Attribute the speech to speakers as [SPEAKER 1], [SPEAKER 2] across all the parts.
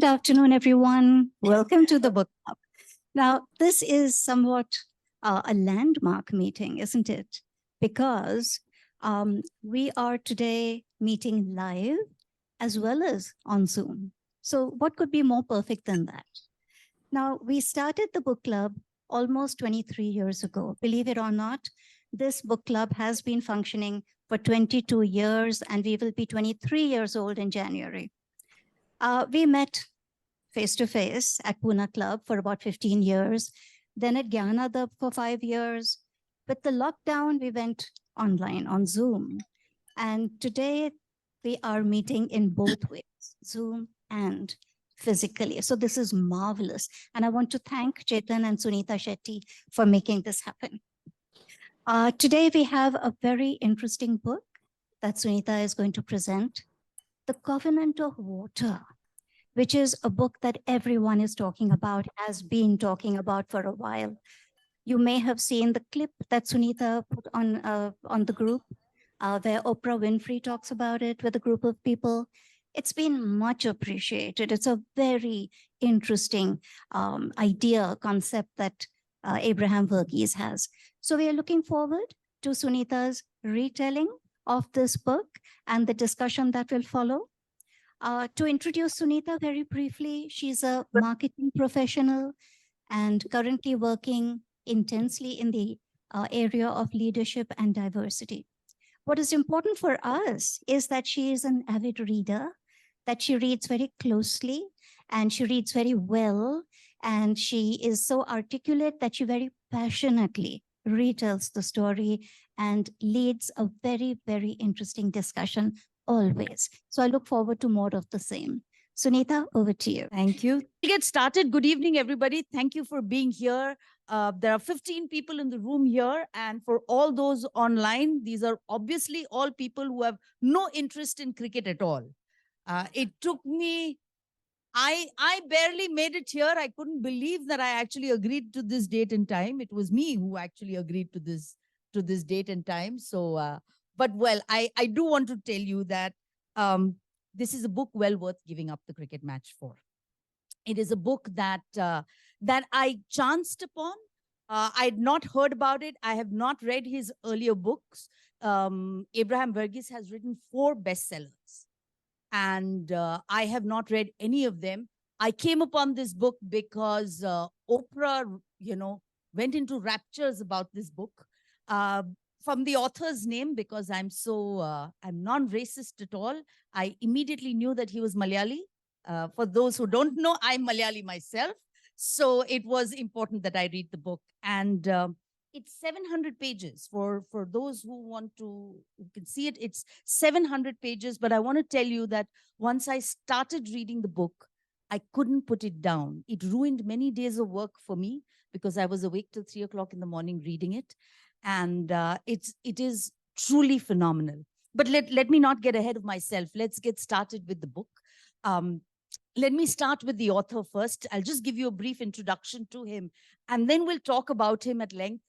[SPEAKER 1] afternoon, everyone. Welcome to the Book Club. Now, this is somewhat a landmark meeting, isn't it? Because we are today meeting live as well as on Zoom. So what could be more perfect than that? Now, we started the book club almost 23 years ago. Believe it or not, this book club has been functioning for 22 years, and we will be 23 years old in January. We met face-to-face at Pune Club for about 15 years, then at Gyanadab for 5 years. With the lockdown, we went online on Zoom. And today we are meeting in both ways, Zoom and physically. So this is marvelous. And I want to thank Chetan and Sunita Shetty for making this happen. Today we have a very interesting book that Sunita is going to present, The Covenant of Water, which is a book that everyone is talking about, has been talking about for a while. You may have seen the clip that Sunita put on the group, where Oprah Winfrey talks about it with a group of people. It's been much appreciated. It's a very interesting idea, concept that Abraham Verghese has. So we are looking forward to Sunita's retelling of this book and the discussion that will follow. To introduce Sunita very briefly, she's a marketing professional and currently working intensely in the area of leadership and diversity. What is important for us is that she is an avid reader, that she reads very closely and she reads very well, and she is so articulate that she very passionately retells the story and leads a very, very interesting discussion always. So I look forward to more of the same. Sunita, over to you.
[SPEAKER 2] Thank you. We'll get started. Good evening, everybody. Thank you for being here. There are 15 people in the room here. And for all those online, these are obviously all people who have no interest in cricket at all. It took me, I barely made it here. I couldn't believe that I actually agreed to this date and time. It was me who actually agreed to this date and time. So, but well, I do want to tell you that this is a book well worth giving up the cricket match for. It is a book that that I chanced upon. I'd not heard about it. I have not read his earlier books. Abraham Verghese has written 4 bestsellers, and I have not read any of them. I came upon this book because Oprah, went into raptures about this book. From the author's name, because I'm non-racist at all, I immediately knew that he was Malayali. For those who don't know, I'm Malayali myself. So it was important that I read the book. And it's 700 pages. For those who can see it, it's 700 pages. But I want to tell you that once I started reading the book, I couldn't put it down. It ruined many days of work for me because I was awake till 3 o'clock in the morning reading it. And it is truly phenomenal. But let me not get ahead of myself. Let's get started with the book. Let me start with the author first. I'll just give you a brief introduction to him, and then we'll talk about him at length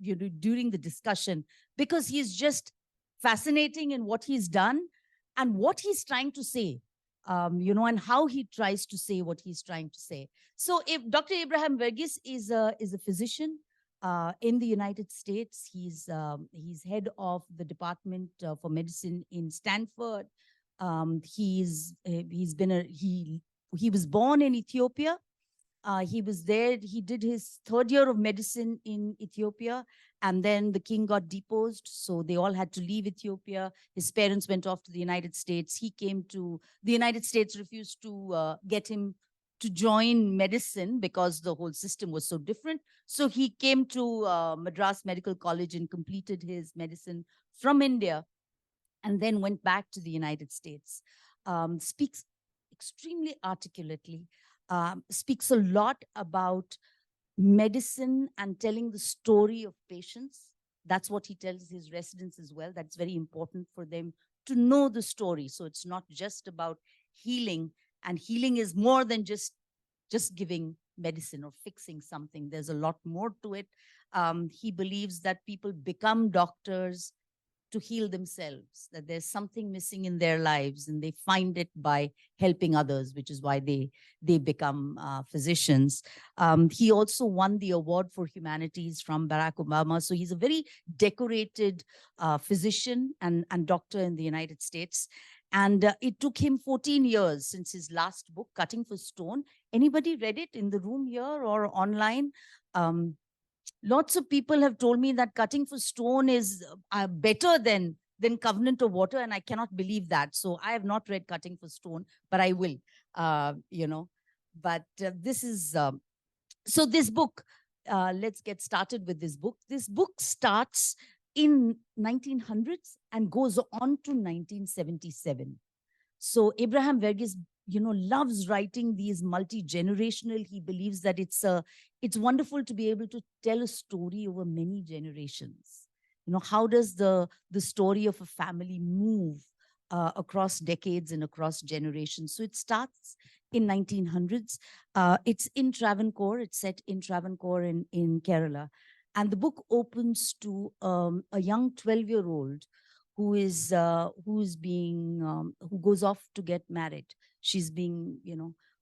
[SPEAKER 2] during the discussion, because he's just fascinating in what he's done and what he's trying to say, and how he tries to say what he's trying to say. So if Dr. Abraham Verghese is a physician, in the United States. He's head of the Department for Medicine in Stanford. He was born in Ethiopia. He was there. He did his 3rd year of medicine in Ethiopia, and then the king got deposed, so they all had to leave Ethiopia. His parents went off to the United States. He came to the United States, refused to get him to join medicine because the whole system was so different. So he came to Madras Medical College and completed his medicine from India, and then went back to the United States. Speaks extremely articulately, speaks a lot about medicine and telling the story of patients. That's what he tells his residents as well. That's very important for them to know the story. So it's not just about healing. And healing is more than just giving medicine or fixing something. There's a lot more to it. He believes that people become doctors to heal themselves, that there's something missing in their lives, and they find it by helping others, which is why they become physicians. He also won the award for humanities from Barack Obama. So he's a very decorated physician and doctor in the United States. And it took him 14 years since his last book, Cutting for Stone. Anybody read it in the room here or online? Um, Lots of people have told me that Cutting for Stone is better than Covenant of Water, and I cannot believe that. So I have not read Cutting for Stone, but I will. You know, but this is so this book. Let's get started with this book. This book starts in 1900s and goes on to 1977. So Abraham Verghese, loves writing these multi-generational. He believes that it's wonderful to be able to tell a story over many generations. How does the story of a family move across decades and across generations? So it starts in 1900s. It's in Travancore. It's set in Travancore in Kerala. And the book opens to a young 12-year-old who goes off to get married. She's being,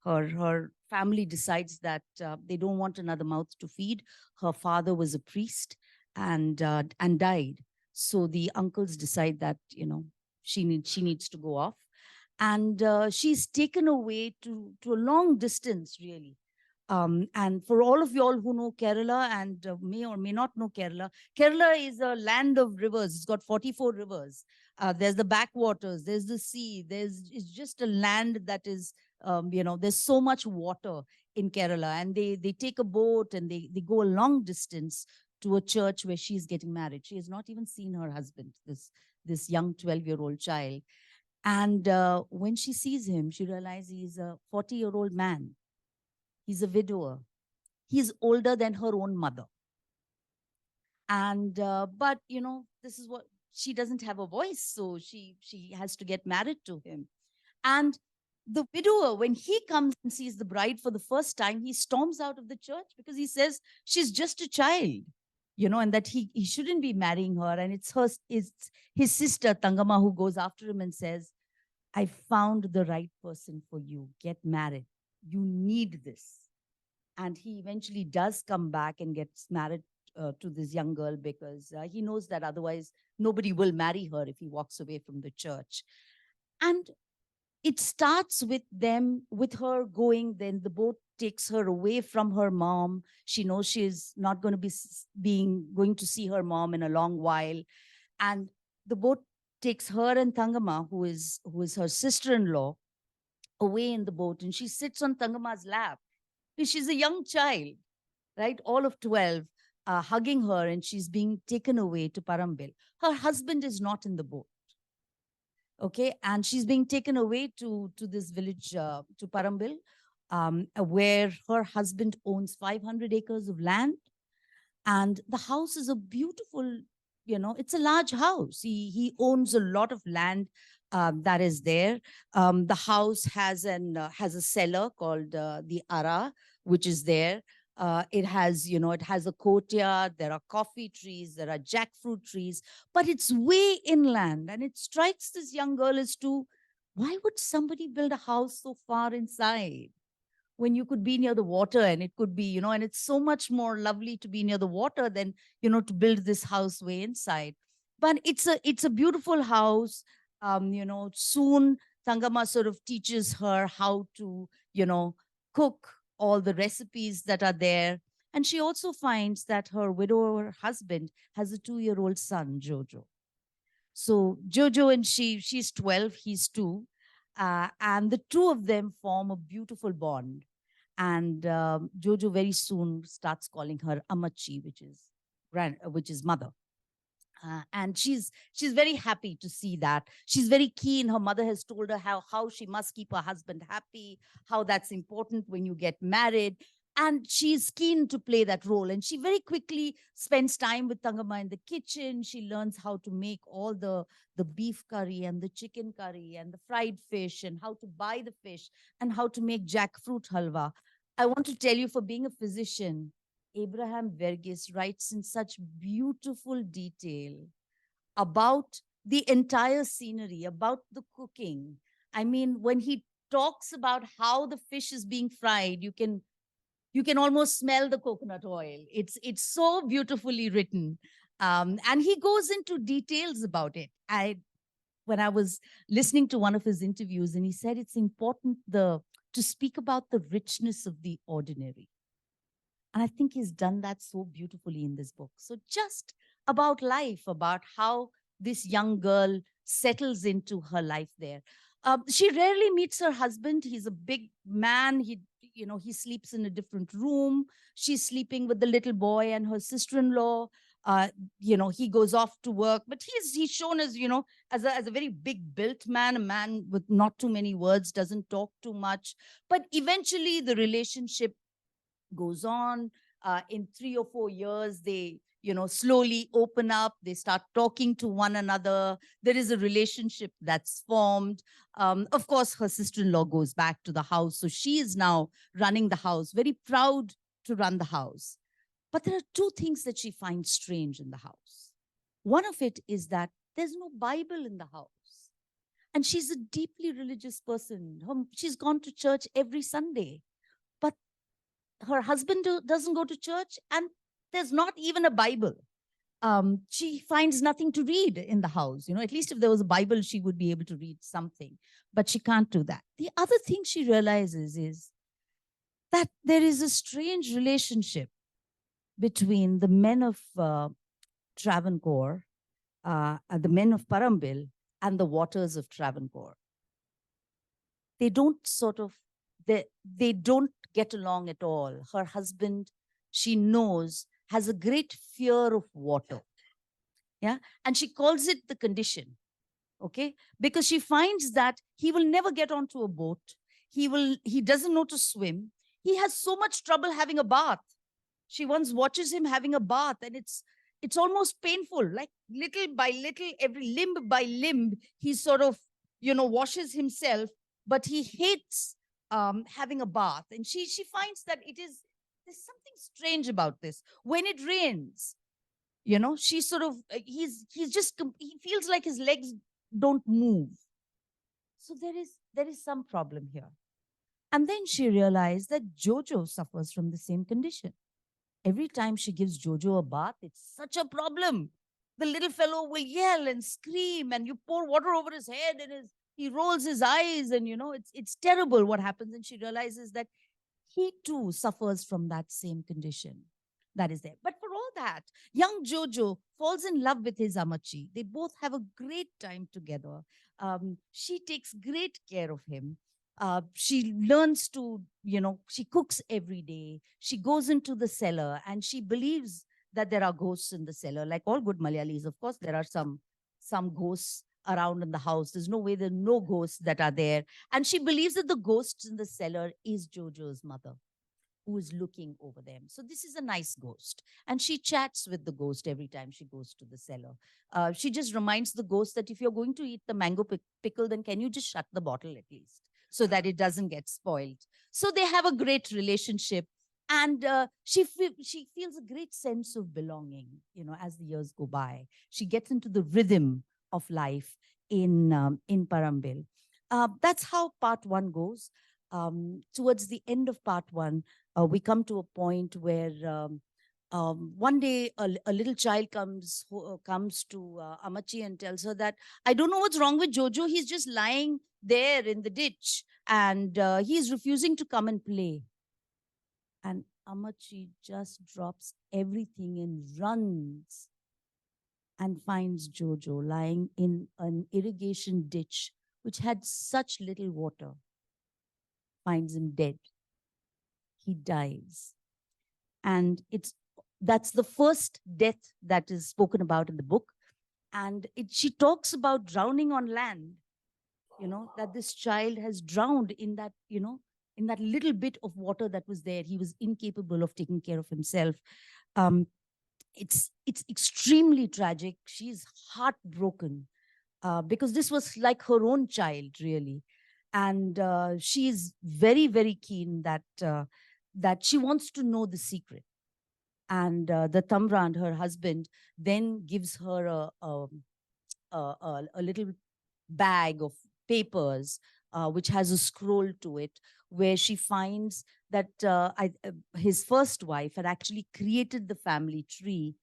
[SPEAKER 2] her family decides that they don't want another mouth to feed. Her father was a priest and died. So the uncles decide that, she needs to go off. And she's taken away to a long distance, really. And for all of y'all who know Kerala and may or may not know Kerala, Kerala is a land of rivers. It's got 44 rivers. There's the backwaters, there's the sea, it's just a land that is, there's so much water in Kerala. And they take a boat and they go a long distance to a church where she's getting married. She has not even seen her husband, this young 12-year-old child. And when she sees him, she realizes he's a 40-year-old man. He's a widower. He's older than her own mother. And, but, this is what, she doesn't have a voice. So she has to get married to him. And the widower, when he comes and sees the bride for the first time, he storms out of the church because he says she's just a child, and that he shouldn't be marrying her. And it's his sister, Tangama, who goes after him and says, I found the right person for you. Get married. You need this. And he eventually does come back and gets married to this young girl because he knows that otherwise nobody will marry her if he walks away from the church. And it starts with her going, then the boat takes her away from her mom. She knows she's not going to be going to see her mom in a long while. And the boat takes her and Tangama, who is her sister-in-law, away in the boat. And she sits on Tangama's lap. She's a young child, right? All of 12, hugging her, and she's being taken away to Parambil. Her husband is not in the boat. Okay, and she's being taken away to this village, to Parambil, where her husband owns 500 acres of land. And the house is a beautiful, it's a large house. He owns a lot of land that is there. The house has a cellar called the Ara, which is there. It has a courtyard. There are coffee trees. There are jackfruit trees, but it's way inland. And it strikes this young girl as to, why would somebody build a house so far inside when you could be near the water? And it could be, and it's so much more lovely to be near the water than, to build this house way inside. But it's a beautiful house. Soon Tangama sort of teaches her how to, cook all the recipes that are there. And she also finds that her widower husband has a 2-year-old son, Jojo. So Jojo and she's 12, he's 2. And the two of them form a beautiful bond. And Jojo very soon starts calling her Amachi, which is mother. And she's very happy to see that. She's very keen. Her mother has told her how she must keep her husband happy, how that's important when you get married. And she's keen to play that role. And she very quickly spends time with Tangama in the kitchen. She learns how to make all the beef curry and the chicken curry and the fried fish, and how to buy the fish, and how to make jackfruit halwa. I want to tell you, for being a physician, Abraham Verghese writes in such beautiful detail about the entire scenery, about the cooking. I mean, when he talks about how the fish is being fried, you can almost smell the coconut oil. It's so beautifully written, and he goes into details about it. When I was listening to one of his interviews, and he said it's important to speak about the richness of the ordinary. And I think he's done that so beautifully in this book. So just about life, about how this young girl settles into her life there. She rarely meets her husband. He's a big man. He sleeps in a different room. She's sleeping with the little boy and her sister-in-law. He goes off to work, but he's shown as, as a very big built man, a man with not too many words, doesn't talk too much. But eventually the relationship goes on. In 3 or 4 years, they slowly open up, they start talking to one another, there is a relationship that's formed. Of course, her sister-in-law goes back to the house, so she is now running the house, very proud to run the house. But there are two things that she finds strange in the house. One of it is that there's no Bible in the house, and she's a deeply religious person. She's gone to church every Sunday, but her husband doesn't go to church, and there's not even a Bible. She finds nothing to read in the house. At least if there was a Bible, she would be able to read something, but she can't do that. The other thing she realizes is that there is a strange relationship between the men of Travancore, the men of Parambil, and the waters of Travancore. They don't they don't get along at all. Her husband, she knows, has a great fear of water. Yeah. And she calls it the condition. Okay. Because she finds that he will never get onto a boat. He doesn't know to swim. He has so much trouble having a bath. She once watches him having a bath, and it's almost painful. Like little by little, every limb by limb, he sort of, washes himself, but he hates having a bath. And she finds that there's something strange about this. When it rains, she sort of, he feels like his legs don't move. So there is some problem here. And then she realized that Jojo suffers from the same condition. Every time she gives Jojo a bath, it's such a problem. The little fellow will yell and scream, and you pour water over his head, and he rolls his eyes, and it's terrible what happens. And she realizes that he too suffers from that same condition that is there. But for all that, young Jojo falls in love with his Amachi. They both have a great time together. She takes great care of him. She learns to, she cooks every day. She goes into the cellar, and she believes that there are ghosts in the cellar. Like all good Malayalis, of course, there are some ghosts around in the house. There's no way there are no ghosts that are there. And she believes that the ghosts in the cellar is Jojo's mother, who is looking over them. So this is a nice ghost. And she chats with the ghost every time she goes to the cellar. She just reminds the ghost that if you're going to eat the mango pickle, then can you just shut the bottle at least, so that it doesn't get spoiled. So they have a great relationship. And she feels a great sense of belonging, as the years go by. She gets into the rhythm of life in Parambil. That's how part one goes. Towards the end of part one, we come to a point where one day a little child comes to Amachi and tells her that, I don't know what's wrong with Jojo. He's just lying there in the ditch, and he's refusing to come and play. And Amachi just drops everything and runs and finds Jojo lying in an irrigation ditch which had such little water. Finds him dead. He dies. And that's the first death that is spoken about in the book. And she talks about drowning on land, that this child has drowned in that, in that little bit of water that was there. He was incapable of taking care of himself. It's extremely tragic. She's heartbroken because this was like her own child, really. And she's very, very keen that she wants to know the secret. And the Tamrand, her husband, then gives her a little bag of papers, which has a scroll to it, where she finds that his first wife had actually created the family tree,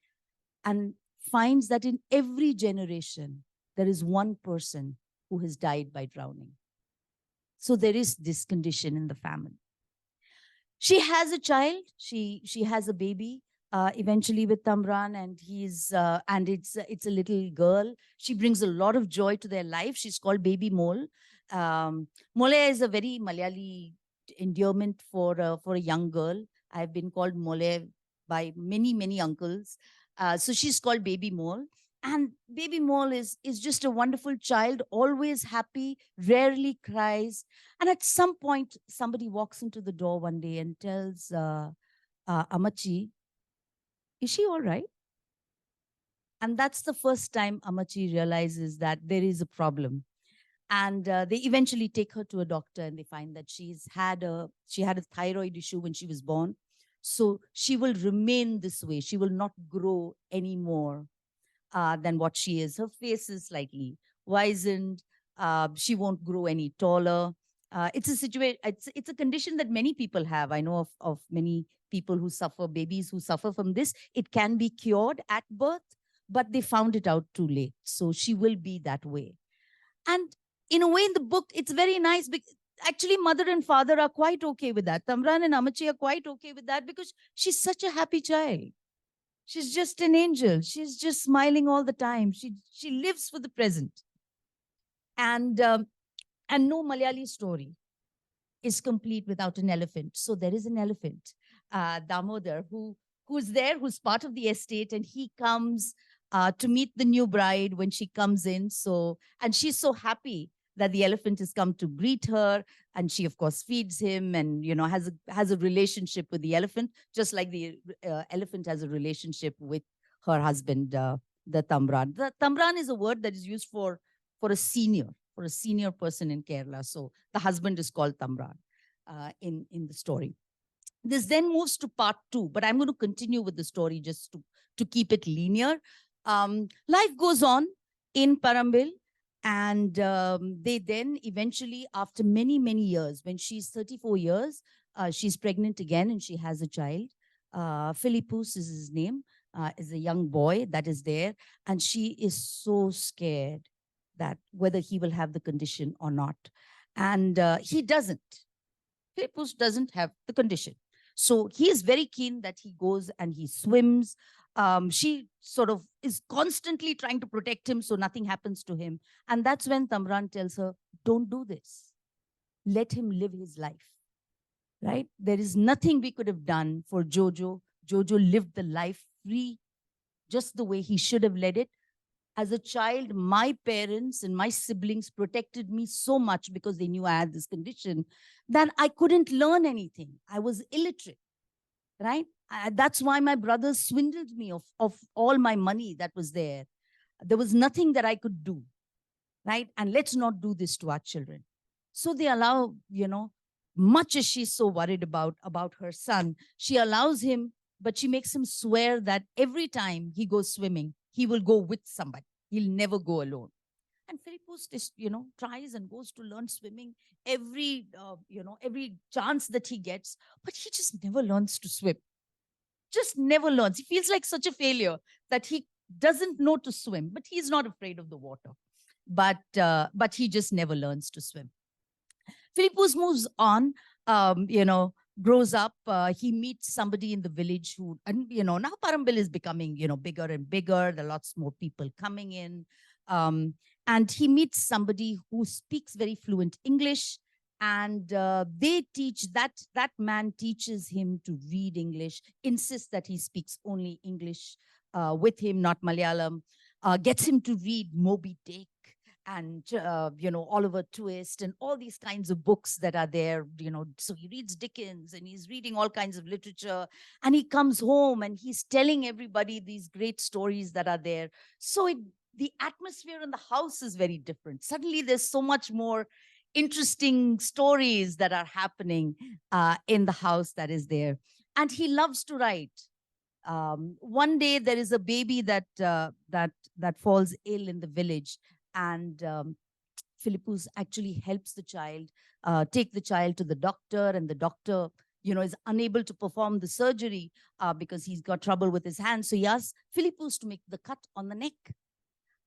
[SPEAKER 2] and finds that in every generation, there is one person who has died by drowning. So there is this condition in the family. She has a child. She has a baby eventually with Tamran, and it's a little girl. She brings a lot of joy to their life. She's called Baby Mole. Mole is a very Malayali endearment for a young girl. I've been called Mole by many uncles. So she's called Baby Mole. And Baby Mole is just a wonderful child, always happy, rarely cries. And at some point, somebody walks into the door one day and tells Amachi, is she all right? And that's the first time Amachi realizes that there is a problem. And they eventually take her to a doctor, and they find that she had a thyroid issue when she was born. So she will remain this way. She will not grow anymore than what she is. Her face is slightly wizened. She won't grow any taller. It's a situation. It's a condition that many people have. I know of many people who suffer, babies who suffer from this. It can be cured at birth, but they found it out too late. So she will be that way. And in a way, in the book, it's very nice. Actually, mother and father are quite okay with that. Tamran and Amachi are quite okay with that, because she's such a happy child. She's just an angel. She's just smiling all the time. She lives for the present. And no Malayali story is complete without an elephant. So there is an elephant, Damodar, who's there, who's part of the estate, and he comes to meet the new bride when she comes in. And she's so happy that the elephant has come to greet her, and she of course feeds him, and has a relationship with the elephant, just like the elephant has a relationship with her husband, the Tamran. The Tamran is a word that is used for a senior person in Kerala. So the husband is called Tamran in the story. This then moves to part 2, but I'm going to continue with the story just to keep it linear. Life goes on in Parambil, and they then eventually, after many years, when she's 34 years, she's pregnant again, and she has a child. Philippus is his name, is a young boy that is there, and she is so scared that whether he will have the condition or not. And he doesn't. Philippus doesn't have the condition. So he is very keen that he goes and he swims. She sort of is constantly trying to protect him so nothing happens to him. And that's when Tamran tells her, don't do this. Let him live his life, right? There is nothing we could have done for Jojo. Jojo lived the life free, just the way he should have led it. As a child, my parents and my siblings protected me so much because they knew I had this condition that I couldn't learn anything. I was illiterate, right? That's why my brothers swindled me of all my money that was there. There was nothing that I could do, right? And let's not do this to our children. So they allow, much as she's so worried about her son, she allows him, but she makes him swear that every time he goes swimming, he will go with somebody. He'll never go alone. And Philippus, tries and goes to learn swimming every chance that he gets, but he just never learns to swim. Just never learns. He feels like such a failure that he doesn't know to swim, but he's not afraid of the water. But he just never learns to swim. Philippus moves on, grows up. He meets somebody in the village who, and now Parambil is becoming, bigger and bigger. There are lots more people coming in. And he meets somebody who speaks very fluent English. And they teach that man teaches him to read English, insists that he speaks only English with him, not Malayalam, gets him to read Moby Dick and Oliver Twist and all these kinds of books that are there. So he reads Dickens and he's reading all kinds of literature, and he comes home and he's telling everybody these great stories that are there. So the atmosphere in the house is very different. Suddenly there's so much more interesting stories that are happening in the house that is there. And he loves to write. One day there is a baby that falls ill in the village, and Philippus actually helps the child, take the child to the doctor, and the doctor, is unable to perform the surgery because he's got trouble with his hand. So he asks Philippus to make the cut on the neck.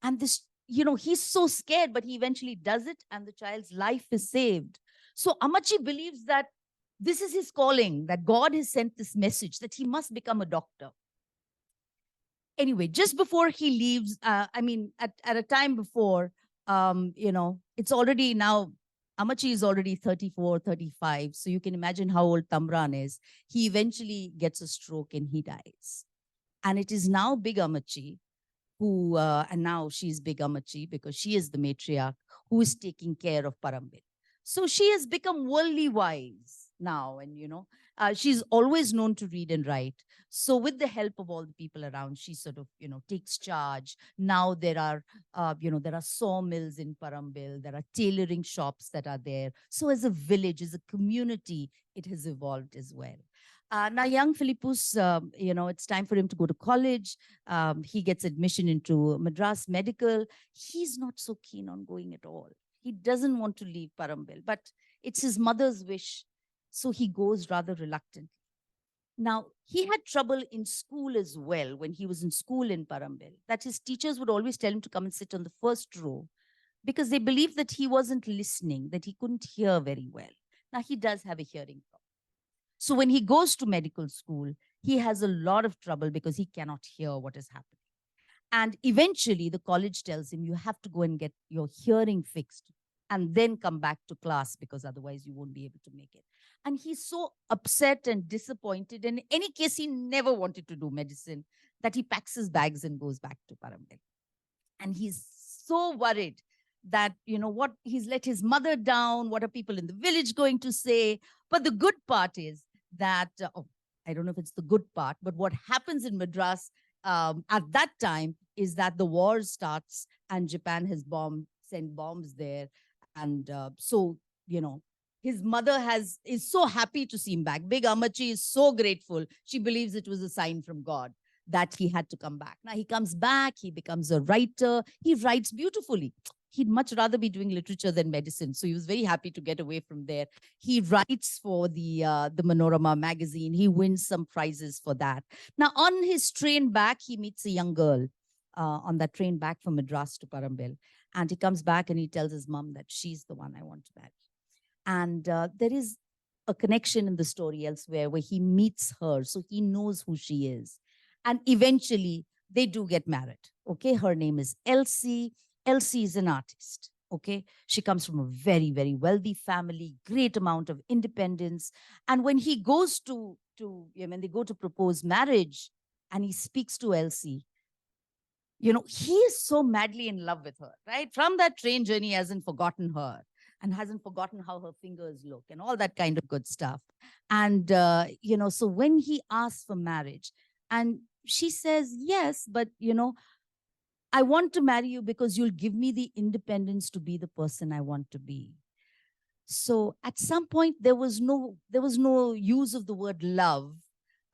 [SPEAKER 2] And this, he's so scared, but he eventually does it, and the child's life is saved. So Amachi believes that this is his calling, that God has sent this message that he must become a doctor. Anyway, just before he leaves, at a time before, it's already now, Amachi is already 34, 35. So you can imagine how old Tamran is. He eventually gets a stroke and he dies. And it is now Big Amachi who, and now she's Big Amachi because she is the matriarch who is taking care of Parambil. So she has become worldly wise now. And, she's always known to read and write. So with the help of all the people around, she sort of, takes charge. Now there are, there are sawmills in Parambil. There are tailoring shops that are there. So as a village, as a community, it has evolved as well. Now, young Philippus, it's time for him to go to college. He gets admission into Madras Medical. He's not so keen on going at all. He doesn't want to leave Parambil, but it's his mother's wish. So he goes rather reluctantly. Now, he had trouble in school as well when he was in school in Parambil, that his teachers would always tell him to come and sit on the first row because they believed that he wasn't listening, that he couldn't hear very well. Now, he does have a hearing problem. So when he goes to medical school, he has a lot of trouble because he cannot hear what is happening. And eventually the college tells him, you have to go and get your hearing fixed and then come back to class because otherwise you won't be able to make it. And he's so upset and disappointed. And in any case, he never wanted to do medicine, that he packs his bags and goes back to Parambil. And he's so worried that, what he's let his mother down. What are people in the village going to say? But the good part is that, I don't know if it's the good part, but what happens in Madras at that time is that the war starts and Japan has sent bombs there. And so, his mother is so happy to see him back. Big Amachi is so grateful. She believes it was a sign from God that he had to come back. Now he comes back, he becomes a writer. He writes beautifully. He'd much rather be doing literature than medicine. So he was very happy to get away from there. He writes for the Manorama magazine. He wins some prizes for that. Now, on his train back, he meets a young girl on that train back from Madras to Parambil. And he comes back and he tells his mom that she's the one I want to marry. And there is a connection in the story elsewhere where he meets her. So he knows who she is. And eventually they do get married. Okay, her name is Elsie. Elsie is an artist. Okay, she comes from a very, very wealthy family, great amount of independence. And when he goes when they go to propose marriage and he speaks to Elsie, he is so madly in love with her, right? From that train journey, he hasn't forgotten her and hasn't forgotten how her fingers look and all that kind of good stuff. And, so when he asks for marriage and she says, yes, but, I want to marry you because you'll give me the independence to be the person I want to be. So at some point, there was no use of the word love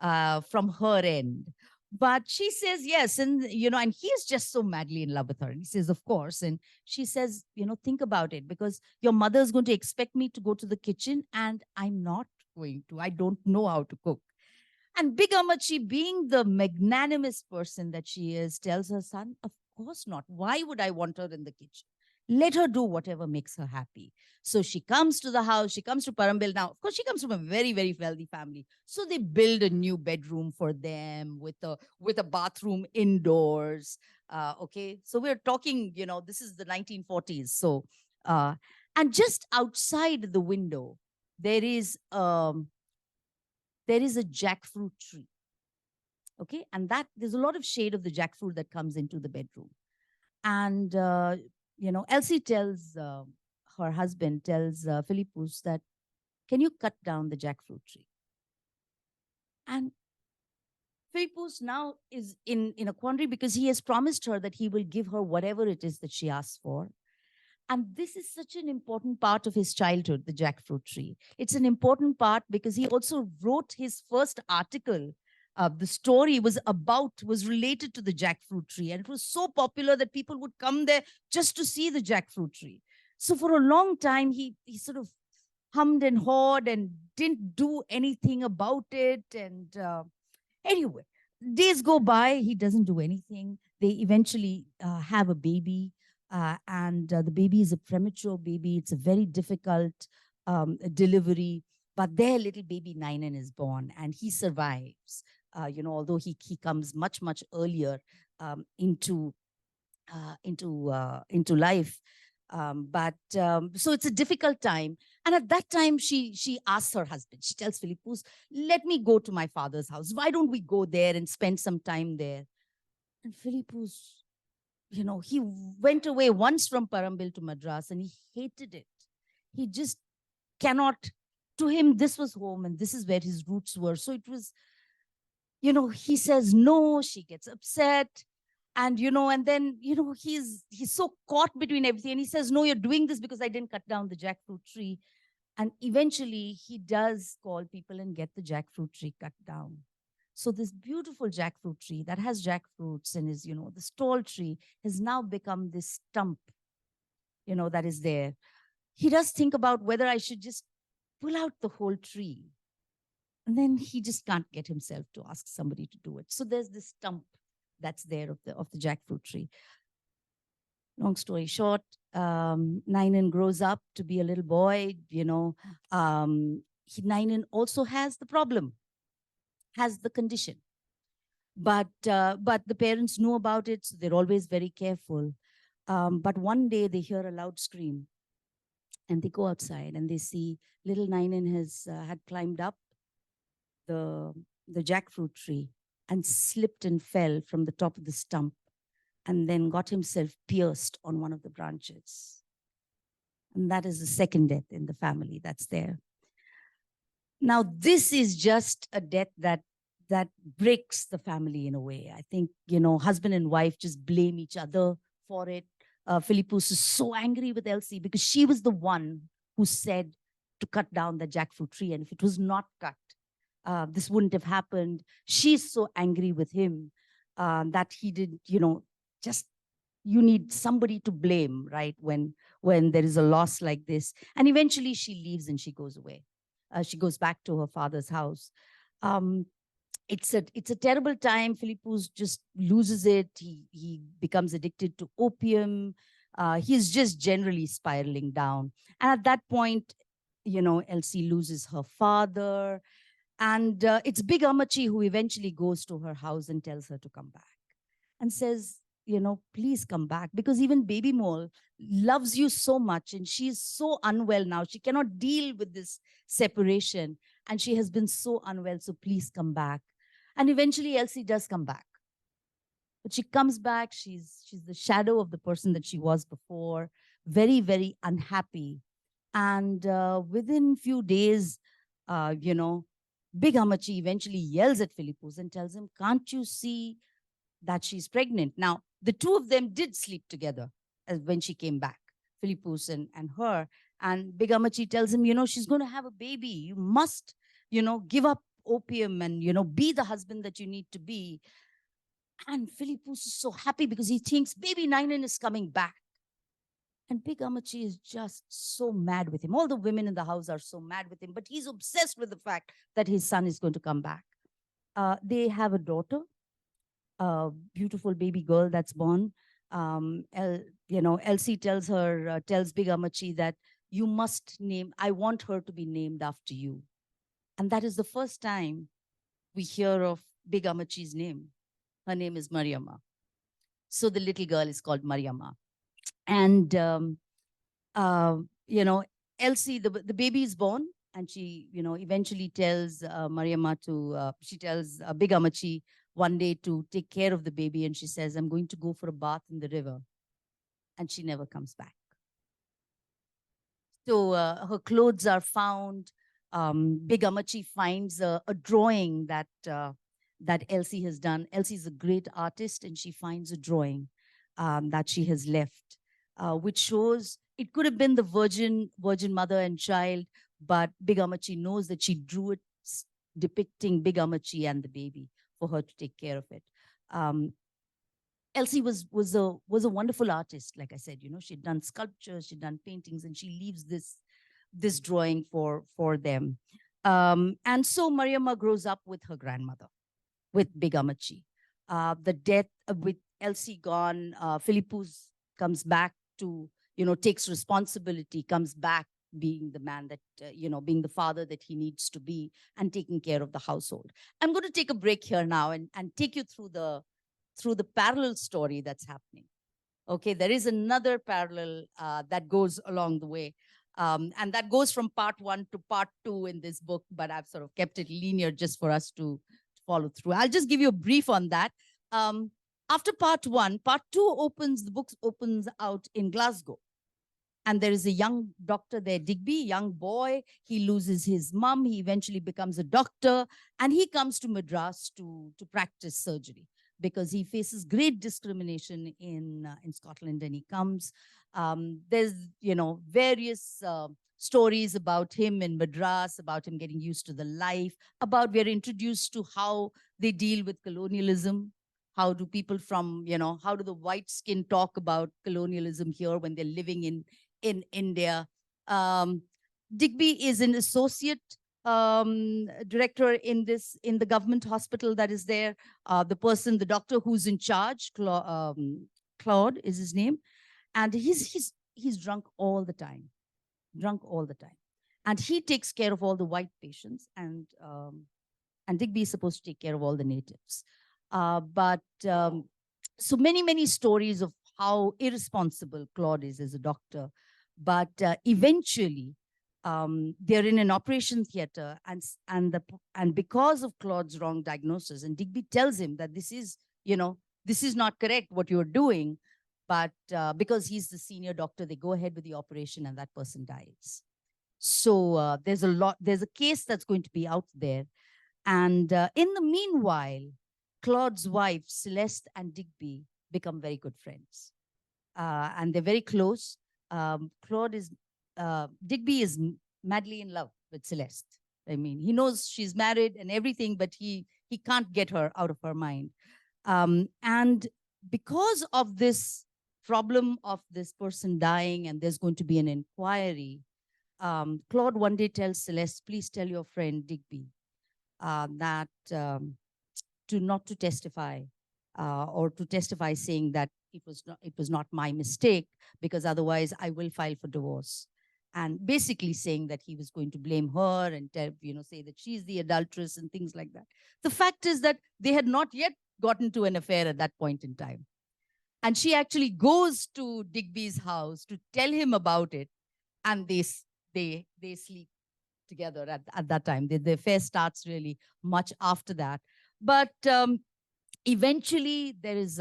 [SPEAKER 2] from her end. But she says yes. And, and he's just so madly in love with her. And he says, of course. And she says, think about it, because your mother is going to expect me to go to the kitchen and I'm not going to. I don't know how to cook. And Big Amachi, being the magnanimous person that she is, tells her son, of course not. Why would I want her in the kitchen? Let her do whatever makes her happy. So she comes to the house, she comes to Parambil. Now, of course, she comes from a very, very wealthy family. So they build a new bedroom for them with a bathroom indoors. Okay, so we're talking, this is the 1940s. So, and just outside the window, there is a jackfruit tree. Okay, and there's a lot of shade of the jackfruit that comes into the bedroom. And, Elsie tells her husband, tells Philippus that, can you cut down the jackfruit tree? And Philippus now is in a quandary because he has promised her that he will give her whatever it is that she asks for. And this is such an important part of his childhood, the jackfruit tree. It's an important part because he also wrote his first article The story was related to the jackfruit tree, and it was so popular that people would come there just to see the jackfruit tree. So for a long time, he sort of hummed and hawed and didn't do anything about it. And anyway, days go by, he doesn't do anything. They eventually have a baby, and the baby is a premature baby. It's a very difficult delivery, but their little baby Nainan is born, and he survives. Although he comes much earlier into life. So it's a difficult time. And at that time, she asks her husband, she tells Philippus, let me go to my father's house. Why don't we go there and spend some time there? And Philippus, he went away once from Parambil to Madras and he hated it. He just cannot, to him, this was home and this is where his roots were. So it was, he says no, she gets upset. And then he's so caught between everything, and he says, no, you're doing this because I didn't cut down the jackfruit tree. And eventually he does call people and get the jackfruit tree cut down. So this beautiful jackfruit tree that has jackfruits and is, the tall tree, has now become this stump, that is there. He does think about whether I should just pull out the whole tree. And then he just can't get himself to ask somebody to do it. So there's this stump that's there of the jackfruit tree. Long story short, Nainan grows up to be a little boy. Nainan also has the problem, has the condition, but the parents know about it, so they're always very careful. But one day they hear a loud scream, and they go outside and they see little Nainan had climbed up the jackfruit tree and slipped and fell from the top of the stump, and then got himself pierced on one of the branches. And that is the second death in the family that's there. Now, this is just a death that breaks the family in a way. I think, husband and wife just blame each other for it. Philippus is so angry with Elsie because she was the one who said to cut down the jackfruit tree. And if it was not cut, this wouldn't have happened. She's so angry with him that he did, just, you need somebody to blame, right? When there is a loss like this. And eventually she leaves and she goes away. She goes back to her father's house. It's a terrible time. Philippus just loses it. He becomes addicted to opium. He's just generally spiraling down. And at that point, Elsie loses her father. And it's Big Amachi who eventually goes to her house and tells her to come back and says, please come back, because even Baby Mole loves you so much and she's so unwell now. She cannot deal with this separation and she has been so unwell. So please come back. And eventually Elsie does come back. But she comes back. She's the shadow of the person that she was before, very, very unhappy. And within few days, Big Amachi eventually yells at Philippus and tells him, can't you see that she's pregnant? Now, the two of them did sleep together when she came back, Philippus and her. And Big Amachi tells him, she's going to have a baby. You must, give up opium and, be the husband that you need to be. And Philippus is so happy because he thinks baby Nainan is coming back. And Big Amachi is just so mad with him. All the women in the house are so mad with him, but he's obsessed with the fact that his son is going to come back. They have a daughter, a beautiful baby girl that's born. Elsie tells Big Amachi that you must I want her to be named after you. And that is the first time we hear of Big Amachi's name. Her name is Mariamma. So the little girl is called Mariamma. And, Elsie, the baby is born, and she, eventually tells Mariamma she tells Big Amachi one day to take care of the baby. And she says, I'm going to go for a bath in the river. And she never comes back. So her clothes are found. Big Amachi finds a drawing that Elsie has done. Elsie is a great artist, and she finds a drawing that she has left, which shows it could have been the virgin mother and child, but Big Amachi knows that she drew it depicting Big Amachi and the baby. for her to take care of it. Um, Elsie was a wonderful artist. Like I said, she'd done sculptures, she'd done paintings, and she leaves this drawing for them. And so Mariamma grows up with her grandmother, with Big Amachi. The death with Elsie gone, Philippus comes back to, takes responsibility, comes back being the man that, being the father that he needs to be, and taking care of the household. I'm going to take a break here now and take you through the parallel story that's happening. Okay, there is another parallel that goes along the way. And that goes from part 1 to part 2 in this book, but I've sort of kept it linear just for us to follow through. I'll just give you a brief on that. After part 1, part 2 the book opens out in Glasgow. And there is a young doctor there, Digby, young boy. He loses his mum. He eventually becomes a doctor. And he comes to Madras to practice surgery because he faces great discrimination in Scotland. And he comes. There's, various stories about him in Madras, about him getting used to the life, about we're introduced to how they deal with colonialism. How do people from, how do the white skin talk about colonialism here when they're living in India? Digby is an associate director in the government hospital that is there. The doctor who's in charge, Claude is his name, and he's drunk all the time, and he takes care of all the white patients, and Digby is supposed to take care of all the natives. But so many stories of how irresponsible Claude is as a doctor. But eventually, they're in an operation theater, and because of Claude's wrong diagnosis, and Digby tells him that this is not correct what you're doing, but because he's the senior doctor, they go ahead with the operation, and that person dies. So there's a case that's going to be out there, and in the meanwhile, Claude's wife, Celeste, and Digby become very good friends. And they're very close. Digby is madly in love with Celeste. I mean, he knows she's married and everything, but he can't get her out of her mind. And because of this problem of this person dying, and there's going to be an inquiry, Claude one day tells Celeste, please tell your friend Digby that not to testify, or to testify saying that it was not my mistake, because otherwise I will file for divorce. And basically saying that he was going to blame her and say that she's the adulteress and things like that. The fact is that they had not yet gotten to an affair at that point in time. And she actually goes to Digby's house to tell him about it, and they sleep together at that time. The affair starts really much after that. But eventually there is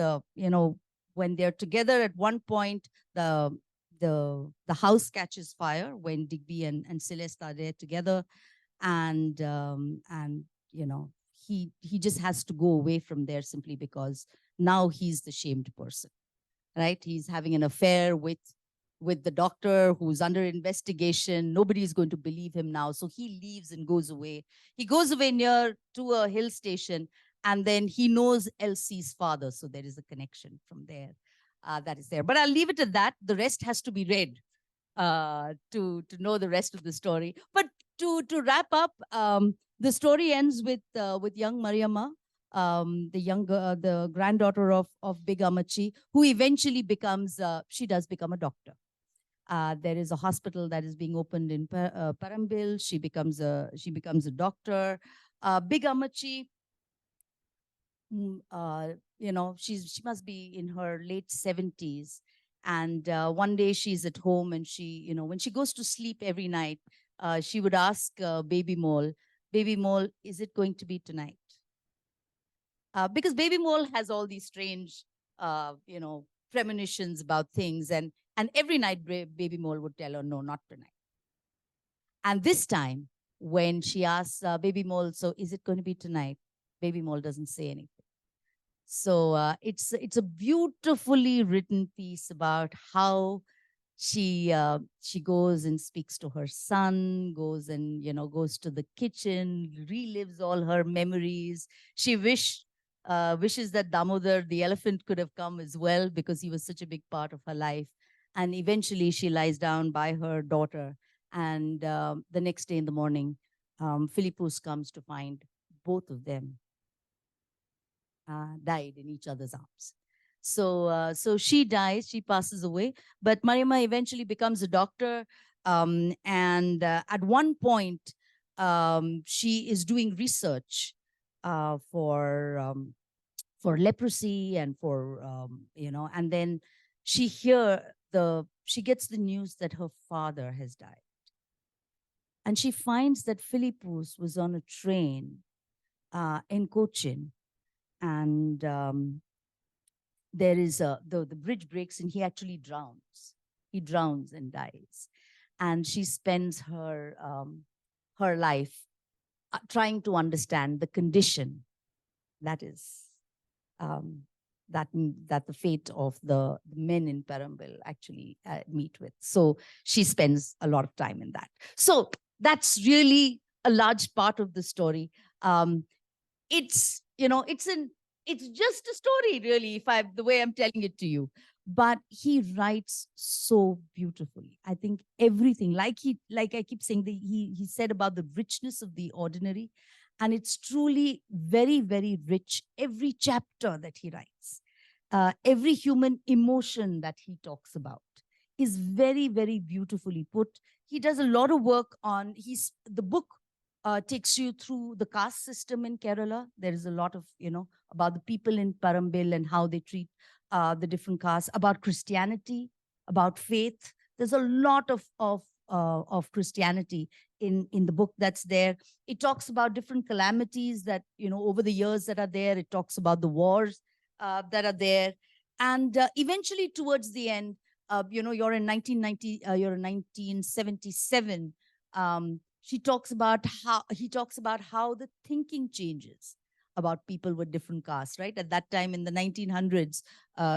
[SPEAKER 2] when they're together at one point, the house catches fire when Digby and Celeste are there together, and he just has to go away from there simply because now he's the shamed person, right? He's having an affair with the doctor who's under investigation. Nobody's going to believe him now. So he leaves and goes away. He goes away near to a hill station, and then he knows Elsie's father. So there is a connection from there that is there. But I'll leave it at that. The rest has to be read to know the rest of the story. But to wrap up, the story ends with young Mariamma, the granddaughter of Big Amachi, who eventually she does become a doctor. There is a hospital that is being opened in Parambil. She becomes a doctor. Big Amachi, she must be in her late 70s. And one day she's at home, and she, when she goes to sleep every night, she would ask Baby Mole, is it going to be tonight? Because Baby Mole has all these strange, premonitions about things. And every night Baby Mole would tell her, no, not tonight. And this time, when she asks Baby Mole, so is it going to be tonight? Baby Mole doesn't say anything. So it's a beautifully written piece about how she goes and speaks to her son, goes to the kitchen, relives all her memories. She wished wishes that Damodar, the elephant, could have come as well because he was such a big part of her life. And eventually she lies down by her daughter. And the next day in the morning, Philippus comes to find both of them died in each other's arms. So she dies, she passes away, but Mariamma eventually becomes a doctor. And at one point, she is doing research uh, for um, for leprosy and for and then she gets the news that her father has died, and she finds that Philippus was on a train in Cochin, and there is the bridge breaks and he actually drowns. He drowns and dies, and she spends her life trying to understand the condition that is um, that the fate of the men in Parambil actually meet with. So she spends a lot of time in that. So that's really a large part of the story. It's it's just a story, really, if I the way I'm telling it to you. But he writes so beautifully. I think everything, like I keep saying, he said about the richness of the ordinary, and it's truly very, very rich. Every chapter that he writes, every human emotion that he talks about is very, very beautifully put. He does a lot of work on the book takes you through the caste system in Kerala. There is a lot of, about the people in Parambil and how they treat the different castes, about Christianity, about faith. There's a lot of Christianity in the book that's there. It talks about different calamities that, over the years that are there. It talks about the wars that are there. And eventually towards the end, you're in 1990, you're in 1977. He talks about how the thinking changes about people with different castes, right? At that time in the 1900s,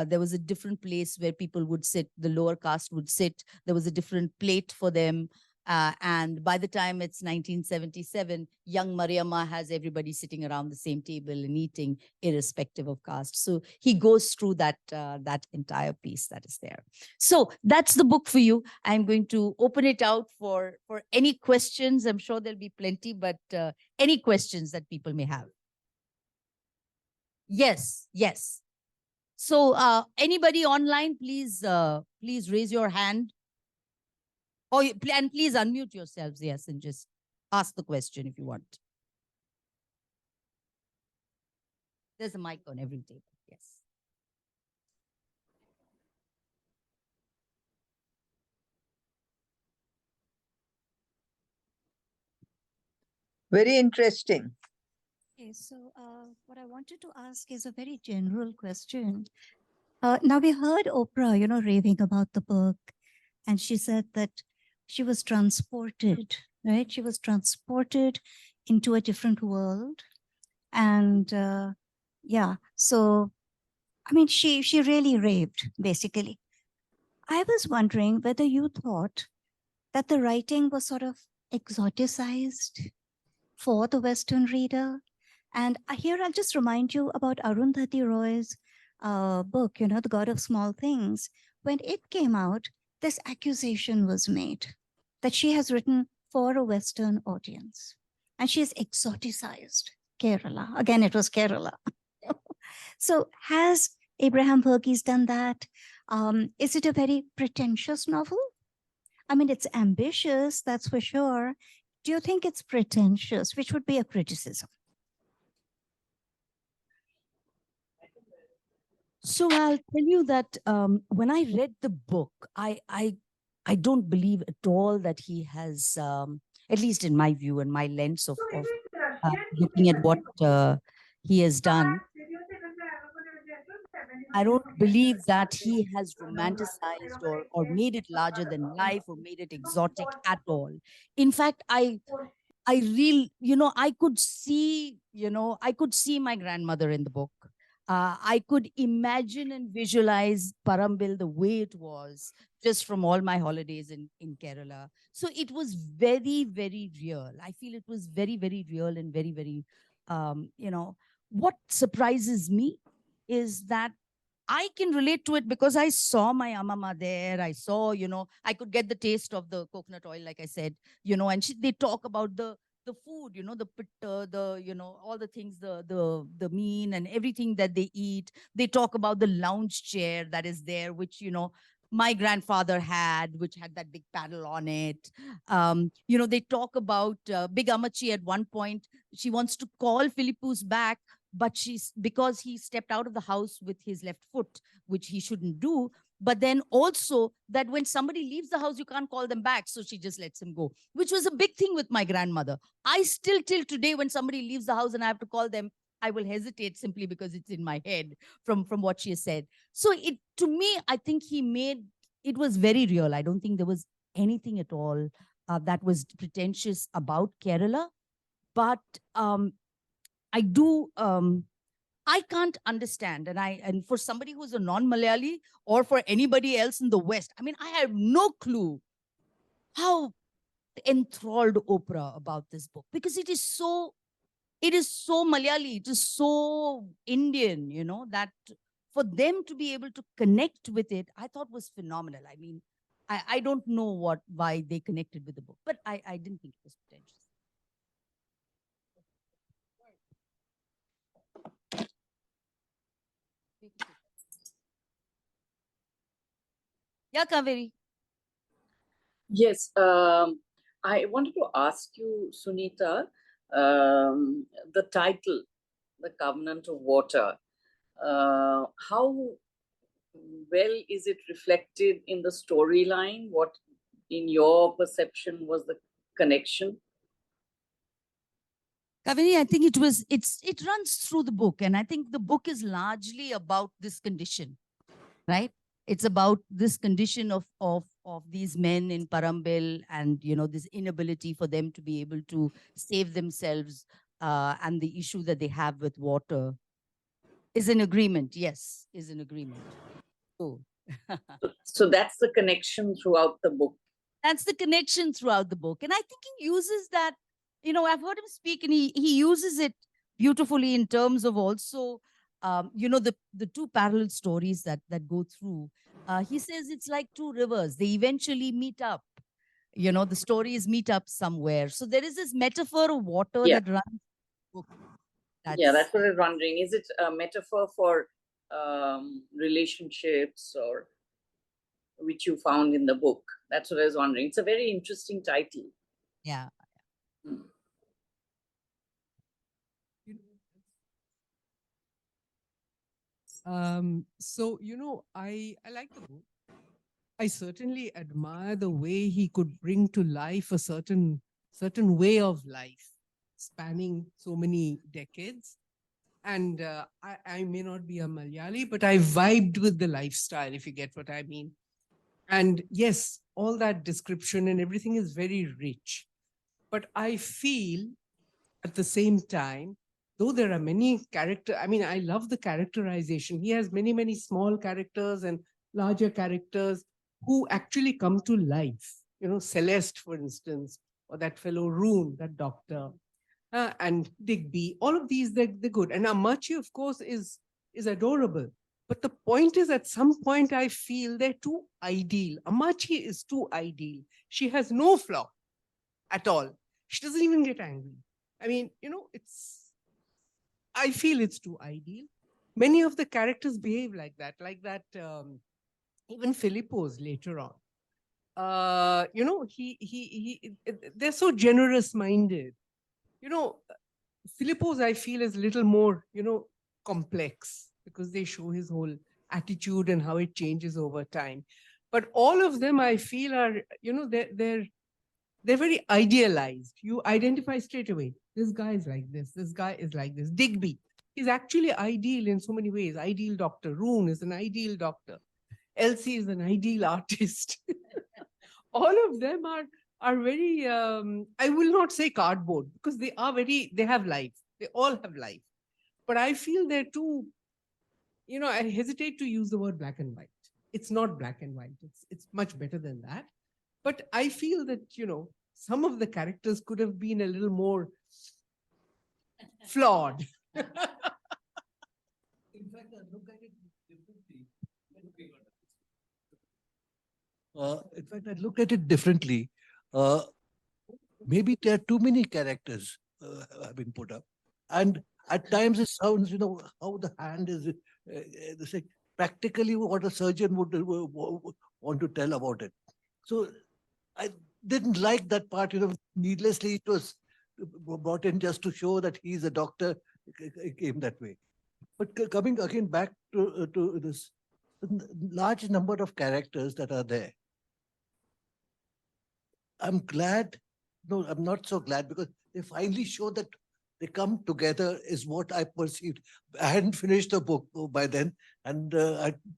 [SPEAKER 2] there was a different place where people would sit, the lower caste would sit. There was a different plate for them. And by the time it's 1977, young Mariamma has everybody sitting around the same table and eating, irrespective of caste. So he goes through that entire piece that is there. So that's the book for you. I'm going to open it out for any questions. I'm sure there'll be plenty, but any questions that people may have. Yes, yes. So anybody online, please raise your hand. And please unmute yourselves, yes, and just ask the question if you want. There's a mic on every table, yes.
[SPEAKER 3] Very interesting.
[SPEAKER 1] Okay, so what I wanted to ask is a very general question. Now we heard Oprah, raving about the book, and she said that she was transported, right? She was transported into a different world, and yeah. So, I mean, she really raved, basically. I was wondering whether you thought that the writing was sort of exoticized for the Western reader. And here I'll just remind you about Arundhati Roy's book, The God of Small Things. When it came out, this accusation was made that she has written for a Western audience and she has exoticized Kerala. Again, it was Kerala. So has Abraham Verghese done that? Is it a very pretentious novel? I mean, it's ambitious, that's for sure. Do you think it's pretentious, which would be a criticism?
[SPEAKER 2] So I'll tell you that when I read the book, I don't believe at all that he has, at least in my view and my lens of looking at what he has done, I don't believe that he has romanticized or made it larger than life or made it exotic at all. In fact, I could see, I could see my grandmother in the book. I could imagine and visualize Parambil the way it was just from all my holidays in Kerala. So it was very, very real. I feel it was very, very real and very, very, what surprises me is that I can relate to it because I saw my amama there. I saw, I could get the taste of the coconut oil, like I said, and they talk about the food, the pitta, all the things, the mean and everything that they eat. They talk about the lounge chair that is there, which, my grandfather had, which had that big paddle on it. They talk about Big Amachi at one point. She wants to call Philippus back, but she's because he stepped out of the house with his left foot, which he shouldn't do. But then also that when somebody leaves the house, you can't call them back. So she just lets him go, which was a big thing with my grandmother. I still, till today, when somebody leaves the house and I have to call them, I will hesitate simply because it's in my head from what she has said. So to me, I think it was very real. I don't think there was anything at all that was pretentious about Kerala. But I do I can't understand. And for somebody who's a non-Malayali or for anybody else in the West, I mean, I have no clue how enthralled Oprah about this book, because it is so Malayali, it is so Indian, that for them to be able to connect with it, I thought was phenomenal. I mean, I don't know why they connected with the book, but I didn't think it was pretentious. Yeah, Kaveri.
[SPEAKER 3] Yes, I wanted to ask you, Sunita, the title, The Covenant of Water, how well is it reflected in the storyline? What, in your perception, was the connection?
[SPEAKER 2] Kaveri, I think it runs through the book. And I think the book is largely about this condition, right? It's about this condition of these men in Parambil and, this inability for them to be able to save themselves, and the issue that they have with water is an agreement. Yes, is an agreement. So,
[SPEAKER 3] So that's the connection throughout the book.
[SPEAKER 2] That's the connection throughout the book. And I think he uses that, I've heard him speak, and he uses it beautifully in terms of also, the two parallel stories that go through. He says it's like two rivers. They eventually meet up. The stories meet up somewhere. So there is this metaphor of water that runs.
[SPEAKER 3] That's what I was wondering. Is it a metaphor for relationships, or which you found in the book? That's what I was wondering. It's a very interesting title.
[SPEAKER 2] Yeah.
[SPEAKER 4] So, I like the book. I certainly admire the way he could bring to life a certain way of life spanning so many decades. And I may not be a Malayali, but I vibed with the lifestyle, if you get what I mean. And yes, all that description and everything is very rich. But I feel at the same time, though there are many characters, I mean, I love the characterization. He has many, many small characters and larger characters who actually come to life. Celeste, for instance, or that fellow Rune, that doctor, and Digby. All of these, they're good. And Amachi, of course, is adorable. But the point is, at some point, I feel they're too ideal. Amachi is too ideal. She has no flaw at all. She doesn't even get angry. I mean, I feel it's too ideal. Many of the characters behave like that, even Philippos later on. They're so generous minded. Philippos, I feel, is a little more, complex, because they show his whole attitude and how it changes over time. But all of them, I feel, are, they're very idealized. You identify straight away. This guy is like this. This guy is like this. Digby is actually ideal in so many ways. Ideal doctor. Rune is an ideal doctor. Elsie is an ideal artist. All of them are very, I will not say cardboard, because they have life. They all have life. But I feel they're too, I hesitate to use the word black and white. It's not black and white. It's much better than that. But I feel that, some of the characters could have been a little more flawed.
[SPEAKER 5] In fact, I look at it differently. Uh, Maybe there are too many characters have been put up. And at times it sounds, how the hand is, it's like practically what a surgeon would want to tell about it. So I didn't like that part, needlessly it was brought in just to show that he's a doctor. It came that way. But coming again back to this large number of characters that are there, I'm glad. No, I'm not so glad because they finally show that they come together is what I perceived. I hadn't finished the book by then. And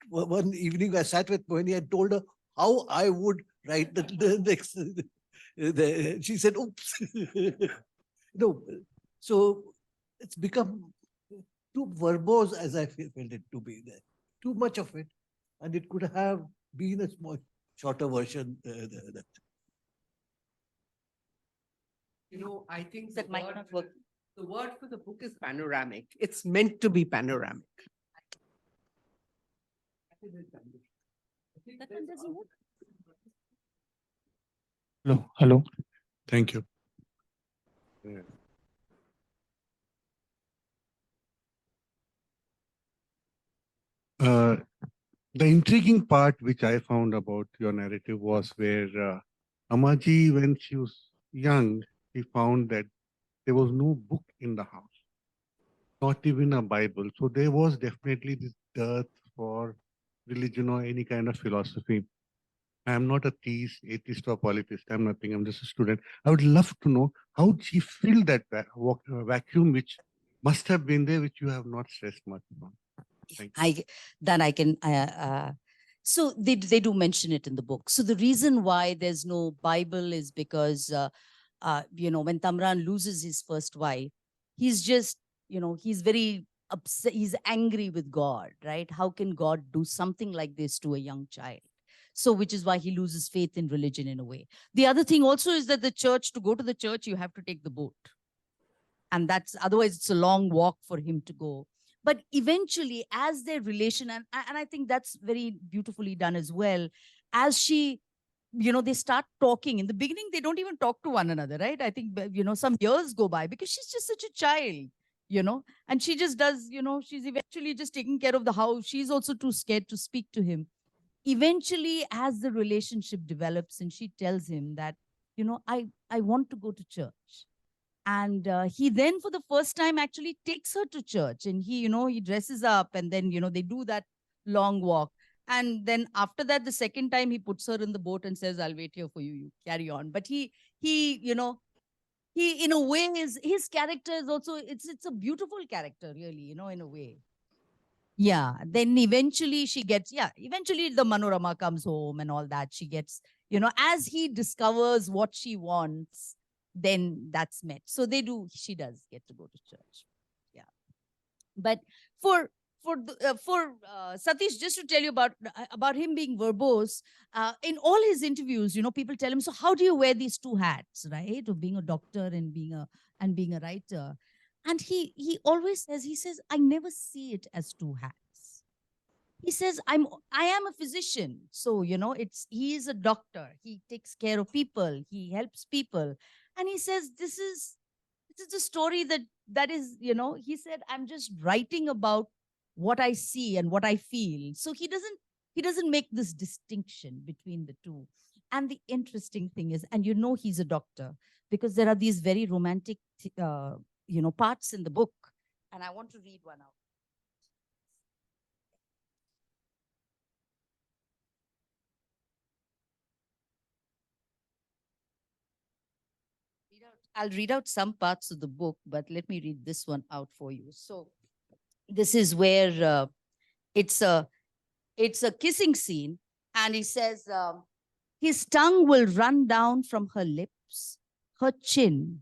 [SPEAKER 5] one evening I sat with Mohini and told her how I would write the next. She said, oops. No, so it's become too verbose as I felt it to be there. Too much of it. And it could have been a small, shorter version.
[SPEAKER 4] I think
[SPEAKER 2] That might not work.
[SPEAKER 4] the word for the book is panoramic. It's meant to be panoramic.
[SPEAKER 2] That one doesn't work.
[SPEAKER 6] Hello, hello. Thank you. Uh, the intriguing part which I found about your narrative was where Amaji, when she was young, she found that there was no book in the house, not even a Bible. So there was definitely this dearth for religion or any kind of philosophy. I am not a theist, atheist, or polytheist. I'm nothing. I'm just a student. I would love to know how she filled that vacuum, which must have been there, which you have not stressed much on. Thank you.
[SPEAKER 2] I can so they do mention it in the book. So the reason why there's no Bible is because when Tamran loses his first wife, he's just he's very upset, he's angry with God, right? How can God do something like this to a young child? So which is why he loses faith in religion in a way. The other thing also is that to go to the church, you have to take the boat. And otherwise it's a long walk for him to go. But eventually, as their relation, and I think that's very beautifully done as well, as they start talking. In the beginning, they don't even talk to one another, right? I think, some years go by because she's just such a child, and she just does, she's eventually just taking care of the house. She's also too scared to speak to him. Eventually, as the relationship develops and she tells him that, I want to go to church. And he then, for the first time, actually takes her to church, and he dresses up, and then, they do that long walk. And then after that, the second time he puts her in the boat and says, I'll wait here for you, you carry on. But he, in a way his character is also, it's a beautiful character, really, in a way. Yeah. Then eventually eventually the Manorama comes home and all that. She gets, as he discovers what she wants, then that's met. So she does get to go to church. Yeah. But for Satish, just to tell you about him being verbose, in all his interviews, people tell him, so how do you wear these two hats, right? Of being a doctor and being a writer. And he always says, I never see it as two hats. He says, I am a physician. So, he is a doctor. He takes care of people. He helps people. And he says, this is a story that is, he said, I'm just writing about what I see and what I feel. So he doesn't make this distinction between the two. And the interesting thing is, and he's a doctor, because there are these very romantic, parts in the book. And I want to read one out. I'll read out some parts of the book, but let me read this one out for you. So this is where it's a kissing scene, and he says, his tongue will run down from her lips, her chin,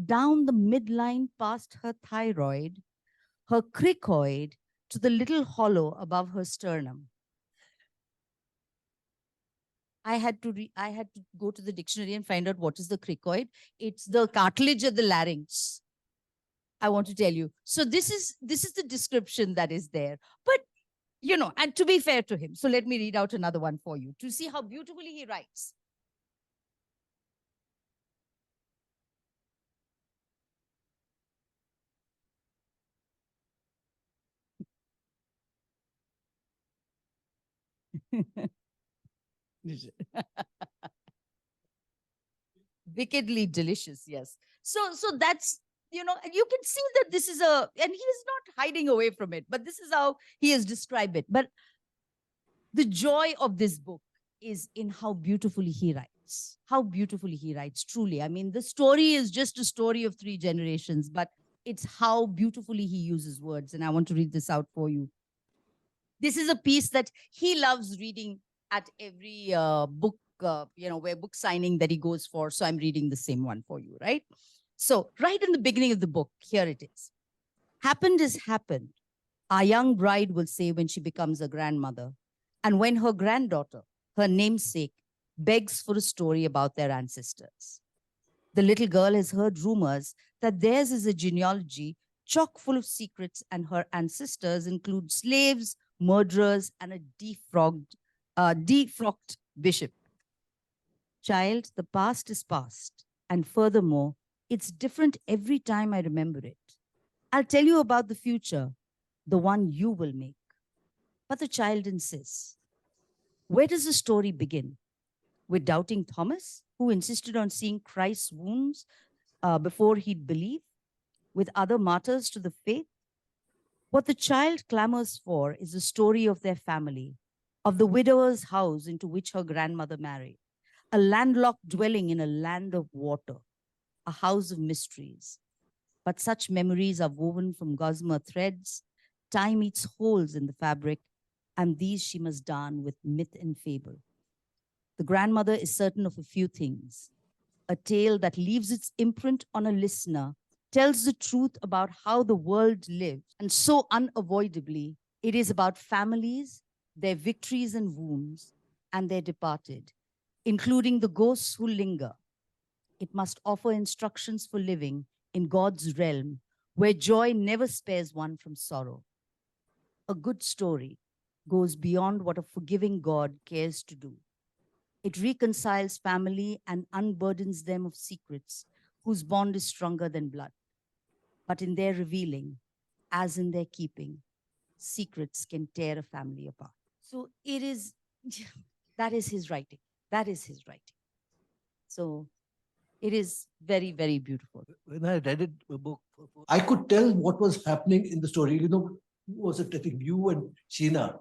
[SPEAKER 2] down the midline past her thyroid, her cricoid, to the little hollow above her sternum. I had to go to the dictionary and find out what is the cricoid. It's the cartilage of the larynx. I want to tell you. So this is the description that is there. But You know, and to be fair to him, so let me read out another one for you to see how beautifully he writes. Wickedly delicious, yes. So that's, you know, and you can see that this is a, and he is not hiding away from it, but this is how he has described it. But the joy of this book is in how beautifully he writes. How beautifully he writes, truly. I mean, the story is just a story of 3 generations, but it's how beautifully he uses words. And I want to read this out for you. This is a piece that he loves reading at every book, you know, where book signing that he goes for. So I'm reading the same one for you, right? So right in the beginning of the book, here it is. Happened is happened. Our young bride will say when she becomes a grandmother, and when her granddaughter, her namesake, begs for a story about their ancestors. The little girl has heard rumors that theirs is a genealogy chock full of secrets, and her ancestors include slaves, murderers, and a defrocked bishop. Child, the past is past, and furthermore, it's different every time I remember it. I'll tell you about the future, the one you will make. But the child insists. Where does the story begin? With doubting Thomas, who insisted on seeing Christ's wounds before he'd believe? With other martyrs to the faith? What the child clamors for is the story of their family, of the widower's house into which her grandmother married, a landlocked dwelling in a land of water, a house of mysteries. But such memories are woven from gossamer threads. Time eats holes in the fabric, and these she must darn with myth and fable. The grandmother is certain of a few things. A tale that leaves its imprint on a listener tells the truth about how the world lived, and so unavoidably, it is about families, their victories and wounds, and their departed, including the ghosts who linger. It must offer instructions for living in God's realm, where joy never spares one from sorrow. A good story goes beyond what a forgiving God cares to do. It reconciles family and unburdens them of secrets whose bond is stronger than blood. But in their revealing, as in their keeping, secrets can tear a family apart. So it is, that is his writing. That is his writing. So it is very, very beautiful.
[SPEAKER 5] When I read it, the book, I could tell what was happening in the story. You know, who was it? I think you and Sheena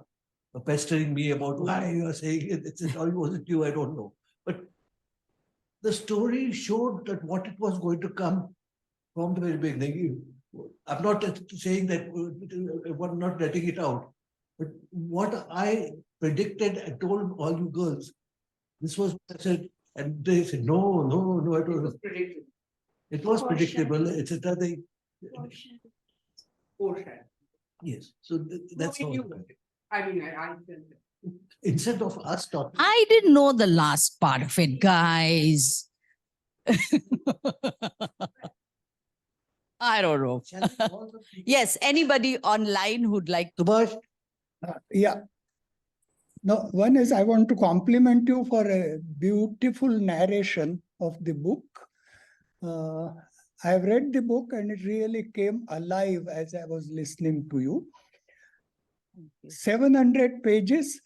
[SPEAKER 5] were pestering me about why you are saying it. It's or was it you? I don't know. But the story showed that what it was going to come from the very beginning. I'm not saying that I'm not letting it out, but what I predicted, I told all you girls, this was what I said, and they said, no, no, no, it was predictable. It was predictable, etc. They, yes, so that's how.
[SPEAKER 4] I mean, I felt it.
[SPEAKER 5] Instead of us talking,
[SPEAKER 2] I didn't know the last part of it, guys. I don't know.
[SPEAKER 5] shall we call the people?
[SPEAKER 2] Yes, anybody online who'd like to.
[SPEAKER 5] Subhash,
[SPEAKER 7] Yeah. No, one is I want to compliment you for a beautiful narration of the book. I've read the book and it really came alive as I was listening to you. 700 pages,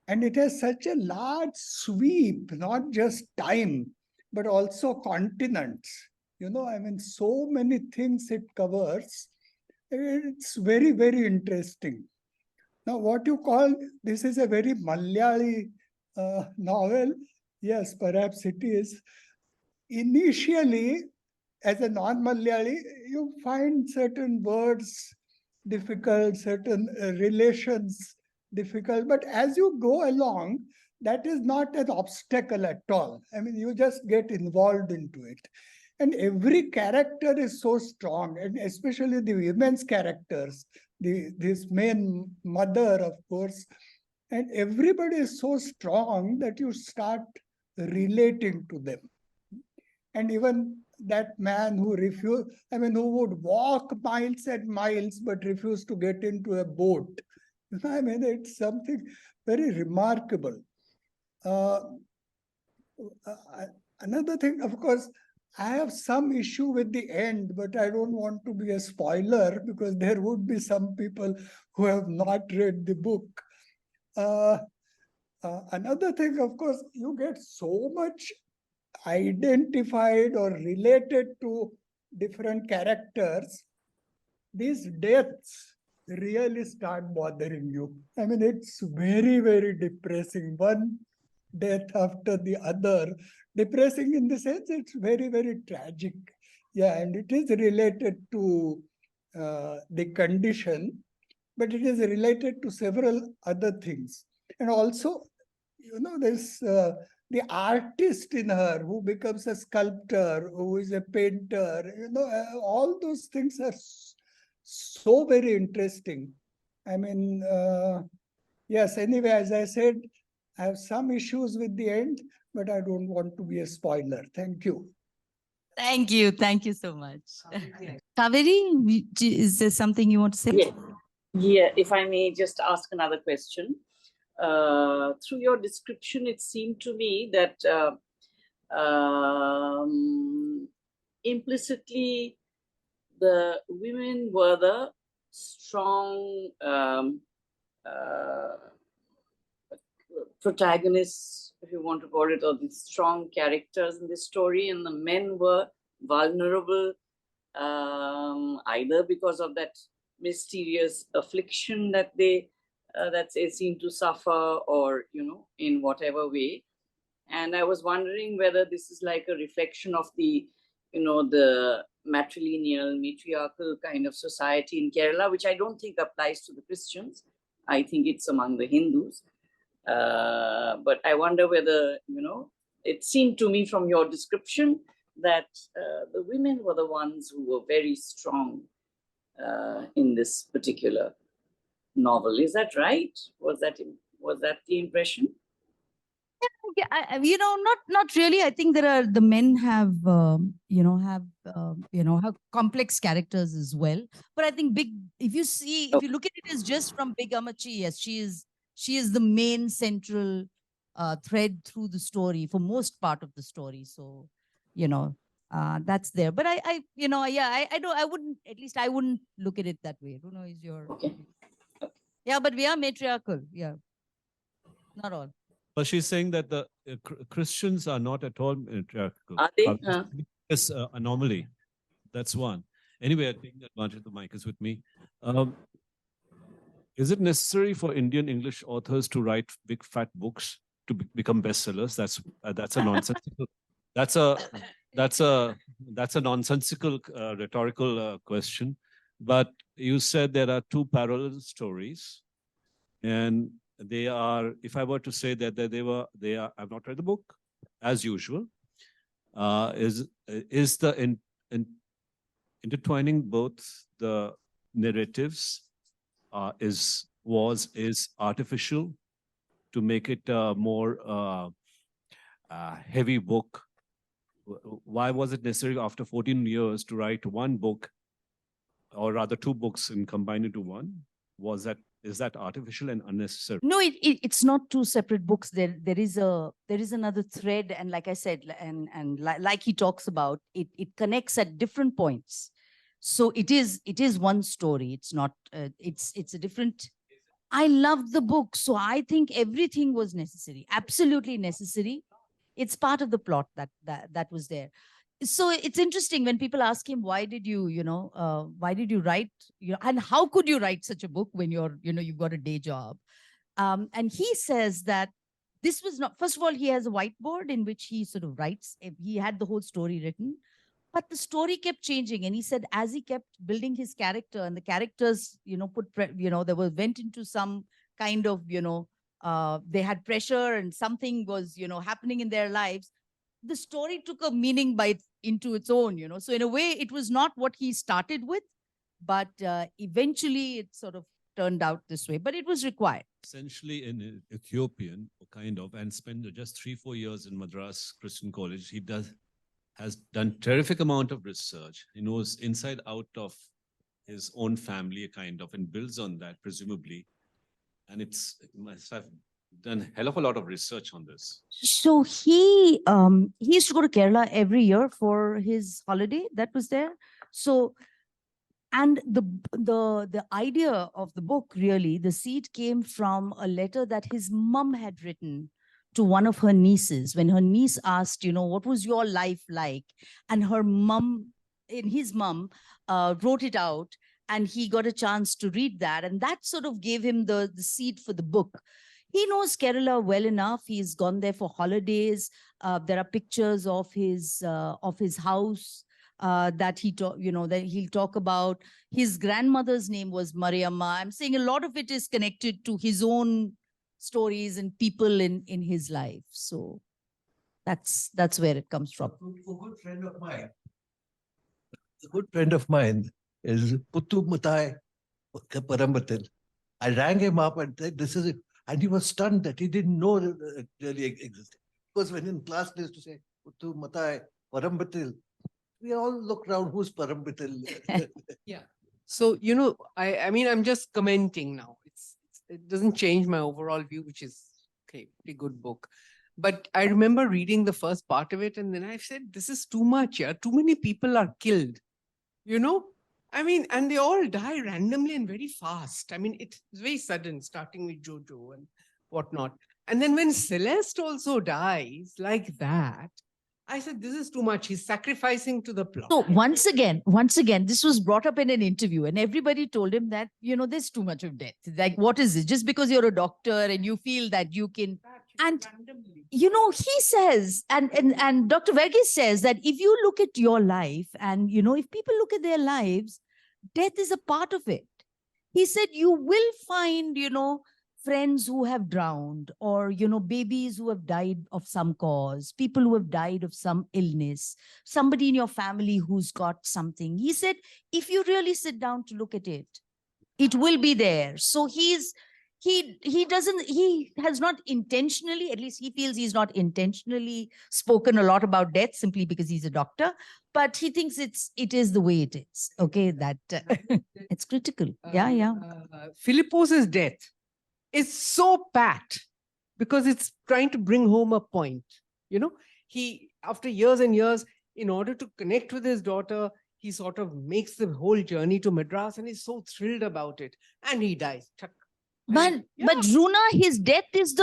[SPEAKER 7] and it has such a large sweep, not just time, but also continents. You know, I mean, so many things it covers. It's very, very interesting. Now, what you call this is a very Malayali novel. Yes, perhaps it is. Initially, as a non-Malayali, you find certain words difficult, certain relations difficult. But as you go along, that is not an obstacle at all. I mean, you just get involved into it. And every character is so strong, and especially the women's characters, this main mother, of course, and everybody is so strong that you start relating to them. And even that man who who would walk miles and miles but refused to get into a boat. I mean, it's something very remarkable. Uh, Another thing, of course, I have some issue with the end, but I don't want to be a spoiler because there would be some people who have not read the book. Another thing, of course, you get so much identified or related to different characters. These deaths really start bothering you. I mean, it's very, very depressing. One death after the other. Depressing in the sense it's very, very tragic. Yeah, and it is related to the condition, but it is related to several other things. And also, there's the artist in her who becomes a sculptor, who is a painter, all those things are so very interesting. I mean, yes, anyway, as I said, I have some issues with the end, but I don't want to be a spoiler. Thank you.
[SPEAKER 2] Thank you. Thank you so much. Kaveri, is there something you want to say?
[SPEAKER 3] Yeah. Yeah, if I may just ask another question. Through your description, it seemed to me that implicitly the women were the strong protagonists, if you want to call it, or the strong characters in this story, and the men were vulnerable, either because of that mysterious affliction that they seem to suffer, or in whatever way. And I was wondering whether this is like a reflection of the the matrilineal, matriarchal kind of society in Kerala, which I don't think applies to the Christians. I think it's among the Hindus. But I wonder whether, it seemed to me from your description that the women were the ones who were very strong in this particular novel. Is that right? Was that the impression?
[SPEAKER 2] Yeah, not really. I think the men have have complex characters as well. But I think if you look at it as just from Big Amachi, yes, she is the main central thread through the story for most part of the story. So, that's there. But I wouldn't look at it that way. I don't know, is your
[SPEAKER 3] Okay.
[SPEAKER 2] yeah, but we are matriarchal. Yeah, not all.
[SPEAKER 8] But she's saying that the Christians are not at all matriarchal.
[SPEAKER 3] Are they?
[SPEAKER 8] Yes, anomaly. That's one. Anyway, I think the advantage of the mic is with me. Is it necessary for Indian English authors to write big fat books to become bestsellers? That's a nonsensical. That's a nonsensical rhetorical question. But you said there are two parallel stories, and they are, if I were to say that they are, I've not read the book, as usual, is the intertwining both the narratives is artificial to make it a more heavy book. Why was it necessary after 14 years to write one book, or rather two books, and combine into one? Is that artificial and unnecessary?
[SPEAKER 2] No, it's not two separate books. There is another thread, and like I said, and like he talks about, it connects at different points. So it is one story. It's not. It's a different. I loved the book, so I think everything was necessary, absolutely necessary. It's part of the plot that was there. So it's interesting when people ask him, why did you write, and how could you write such a book when you've got a day job? And he says that this was not, first of all, he has a whiteboard in which he sort of writes. He had the whole story written, but the story kept changing. And he said, as he kept building his character, and the characters, went into some kind of, they had pressure, and something was, happening in their lives. The story took a meaning into its own, So in a way, it was not what he started with, but eventually it sort of turned out this way. But it was required.
[SPEAKER 8] Essentially, in Ethiopian, kind of, and spent just 3-4 years in Madras Christian College. He has done terrific amount of research. He knows inside out of his own family, kind of, and builds on that, presumably. And I've done a hell of a lot of research on this.
[SPEAKER 2] So he used to go to Kerala every year for his holiday that was there. So and the idea of the book, really, the seed came from a letter that his mum had written to one of her nieces when her niece asked, what was your life like? And her mum, his mum, wrote it out, and he got a chance to read that, and that sort of gave him the seed for the book. He knows Kerala well enough. He's gone there for holidays. There are pictures of his house that that he'll talk about. His grandmother's name was Mariamma. I'm saying a lot of it is connected to his own stories and people in his life. So that's where it comes from.
[SPEAKER 5] A good friend of mine is Puttu Mutai Parambatil. I rang him up and said, this is it. And he was stunned that he didn't know it really existed. Because when in class they used to say, Puttu Mutai Parambatil, we all look around, who's Parambatil?
[SPEAKER 4] Yeah. So, I mean, I'm just commenting now. It doesn't change my overall view, which is, okay, pretty good book. But I remember reading the first part of it, and then I said, this is too much. Yeah, too many people are killed. I mean, and they all die randomly and very fast. I mean, it's very sudden, starting with Jojo and whatnot. And then when Celeste also dies like that, I said, this is too much. He's sacrificing to the plot.
[SPEAKER 2] So once again, this was brought up in an interview, and everybody told him that, there's too much of death. Like, what is it? Just because you're a doctor and you feel that you can. And, he says, and Dr. Verghese says that if you look at your life and, if people look at their lives, death is a part of it. He said, you will find, friends who have drowned, or, babies who have died of some cause, people who have died of some illness, somebody in your family who's got something. He said, if you really sit down to look at it, it will be there. So he has not intentionally, at least he feels he's not intentionally spoken a lot about death simply because he's a doctor, but he thinks it is the way it is. Okay, that it's critical. Yeah.
[SPEAKER 4] Philippos's death is so pat because it's trying to bring home a point. He, after years and years, in order to connect with his daughter, he sort of makes the whole journey to Madras, and he's so thrilled about it. And he dies.
[SPEAKER 2] But Runa, his death is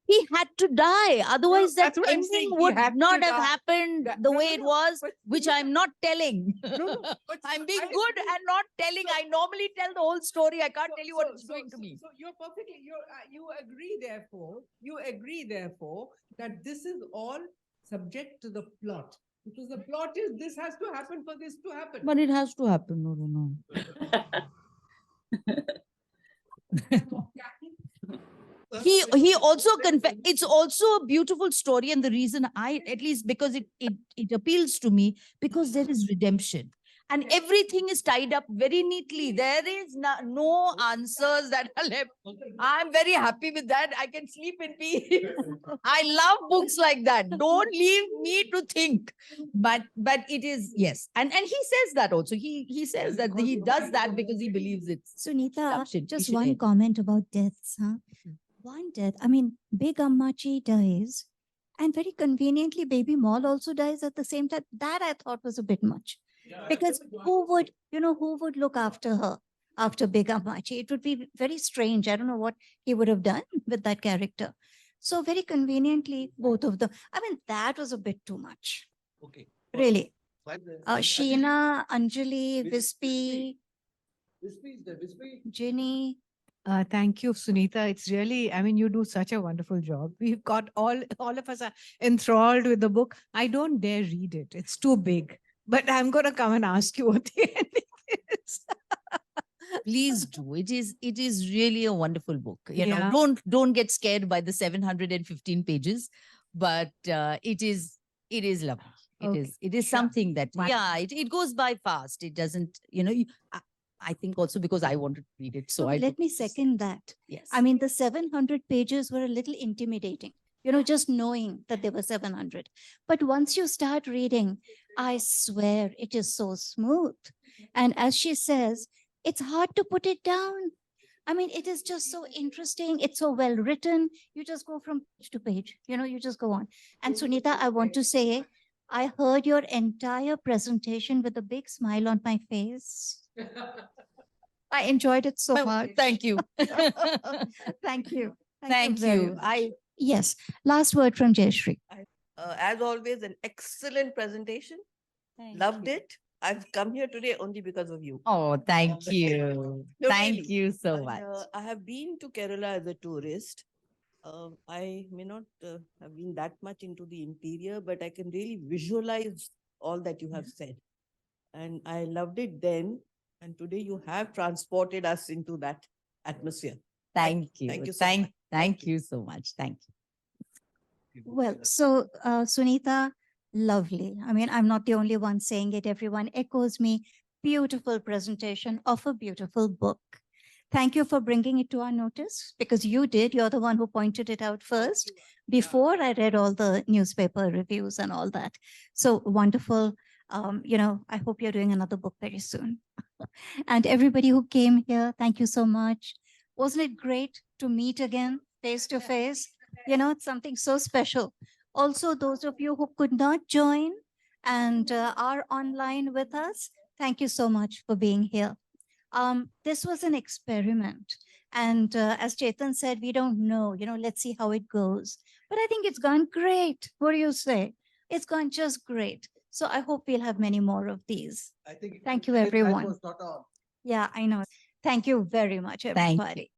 [SPEAKER 2] he had to die. Otherwise, that ending would not have happened the way it was, which I'm not telling. I'm being good and not telling. I normally tell the whole story. I can't tell you what it's doing to me.
[SPEAKER 4] So you agree, therefore, that this is all subject to the plot. Because the plot is this has to happen for this to happen.
[SPEAKER 2] But it has to happen. No. He also it's also a beautiful story, and the reason at least because it appeals to me, because there is redemption and everything is tied up very neatly. There is no answers that are left. I'm very happy with that. I can sleep in peace. I love books like that. Don't leave me to think. But it is, yes. And he says that also. He says that he does that because he believes it's
[SPEAKER 1] Sunita,
[SPEAKER 2] sufficient.
[SPEAKER 1] just
[SPEAKER 2] We should
[SPEAKER 1] one
[SPEAKER 2] end.
[SPEAKER 1] comment about deaths, huh? One death. I mean, Big Ammachi dies, and very conveniently, Baby Moll also dies at the same time. That I thought was a bit much, because who would look after her after Big Ammachi? It would be very strange. I don't know what he would have done with that character. So very conveniently, both of them. I mean, that was a bit too much.
[SPEAKER 5] Okay.
[SPEAKER 1] Really.
[SPEAKER 5] Fine.
[SPEAKER 1] Sheena, Anjali, Vispy, Ginny.
[SPEAKER 9] Thank you, Sunita. It's really, I mean, you do such a wonderful job. We've got all of us are enthralled with the book. I don't dare read it. It's too big. But I'm going to come and ask you what the ending is.
[SPEAKER 2] Please do. It is really a wonderful book.
[SPEAKER 9] Yeah.
[SPEAKER 2] Don't get scared by the 715 pages, but it is lovely.
[SPEAKER 9] Okay.
[SPEAKER 2] It is something that, it goes by fast. It doesn't, I think also because I wanted to read it. So
[SPEAKER 1] Let me second that.
[SPEAKER 2] Yes.
[SPEAKER 1] I mean, the 700 pages were a little intimidating, just knowing that there were 700. But once you start reading, I swear it is so smooth. And as she says, it's hard to put it down. I mean, it is just so interesting. It's so well written. You just go from page to page, you just go on. And Sunita, I want to say, I heard your entire presentation with a big smile on my face. I enjoyed it so much.
[SPEAKER 2] Thank you.
[SPEAKER 1] Thank you.
[SPEAKER 2] Thank
[SPEAKER 1] very
[SPEAKER 2] you.
[SPEAKER 1] much. Yes. Last word from Jayashree.
[SPEAKER 10] As always, an excellent presentation. Loved it. I've come here today only because of you.
[SPEAKER 2] Oh, thank you.
[SPEAKER 10] No,
[SPEAKER 2] Thank
[SPEAKER 10] really.
[SPEAKER 2] you so
[SPEAKER 10] And,
[SPEAKER 2] much.
[SPEAKER 10] I have been to Kerala as a tourist. I may not have been that much into the interior, but I can really visualize all that you have said. And I loved it then. And today you have transported us into that atmosphere.
[SPEAKER 2] Thank you.
[SPEAKER 10] Thank you so much.
[SPEAKER 2] Thank you so much. Thank you.
[SPEAKER 1] Well, so Sunita, lovely. I mean, I'm not the only one saying it. Everyone echoes me. Beautiful presentation of a beautiful book. Thank you for bringing it to our notice because you did. You're the one who pointed it out first before I read all the newspaper reviews and all that. So wonderful. I hope you're doing another book very soon. And everybody who came here, thank you so much. Wasn't it great to meet again face to face? It's something so special. Also, those of you who could not join and are online with us, thank you so much for being here. This was an experiment. And as Chetan said, we don't know, let's see how it goes. But I think it's gone great. What do you say? It's gone just great. So I hope we'll have many more of these.
[SPEAKER 5] I think
[SPEAKER 1] Thank you,
[SPEAKER 5] his light
[SPEAKER 1] everyone.
[SPEAKER 5] was not on.
[SPEAKER 1] Yeah, I know. Thank you very much, everybody.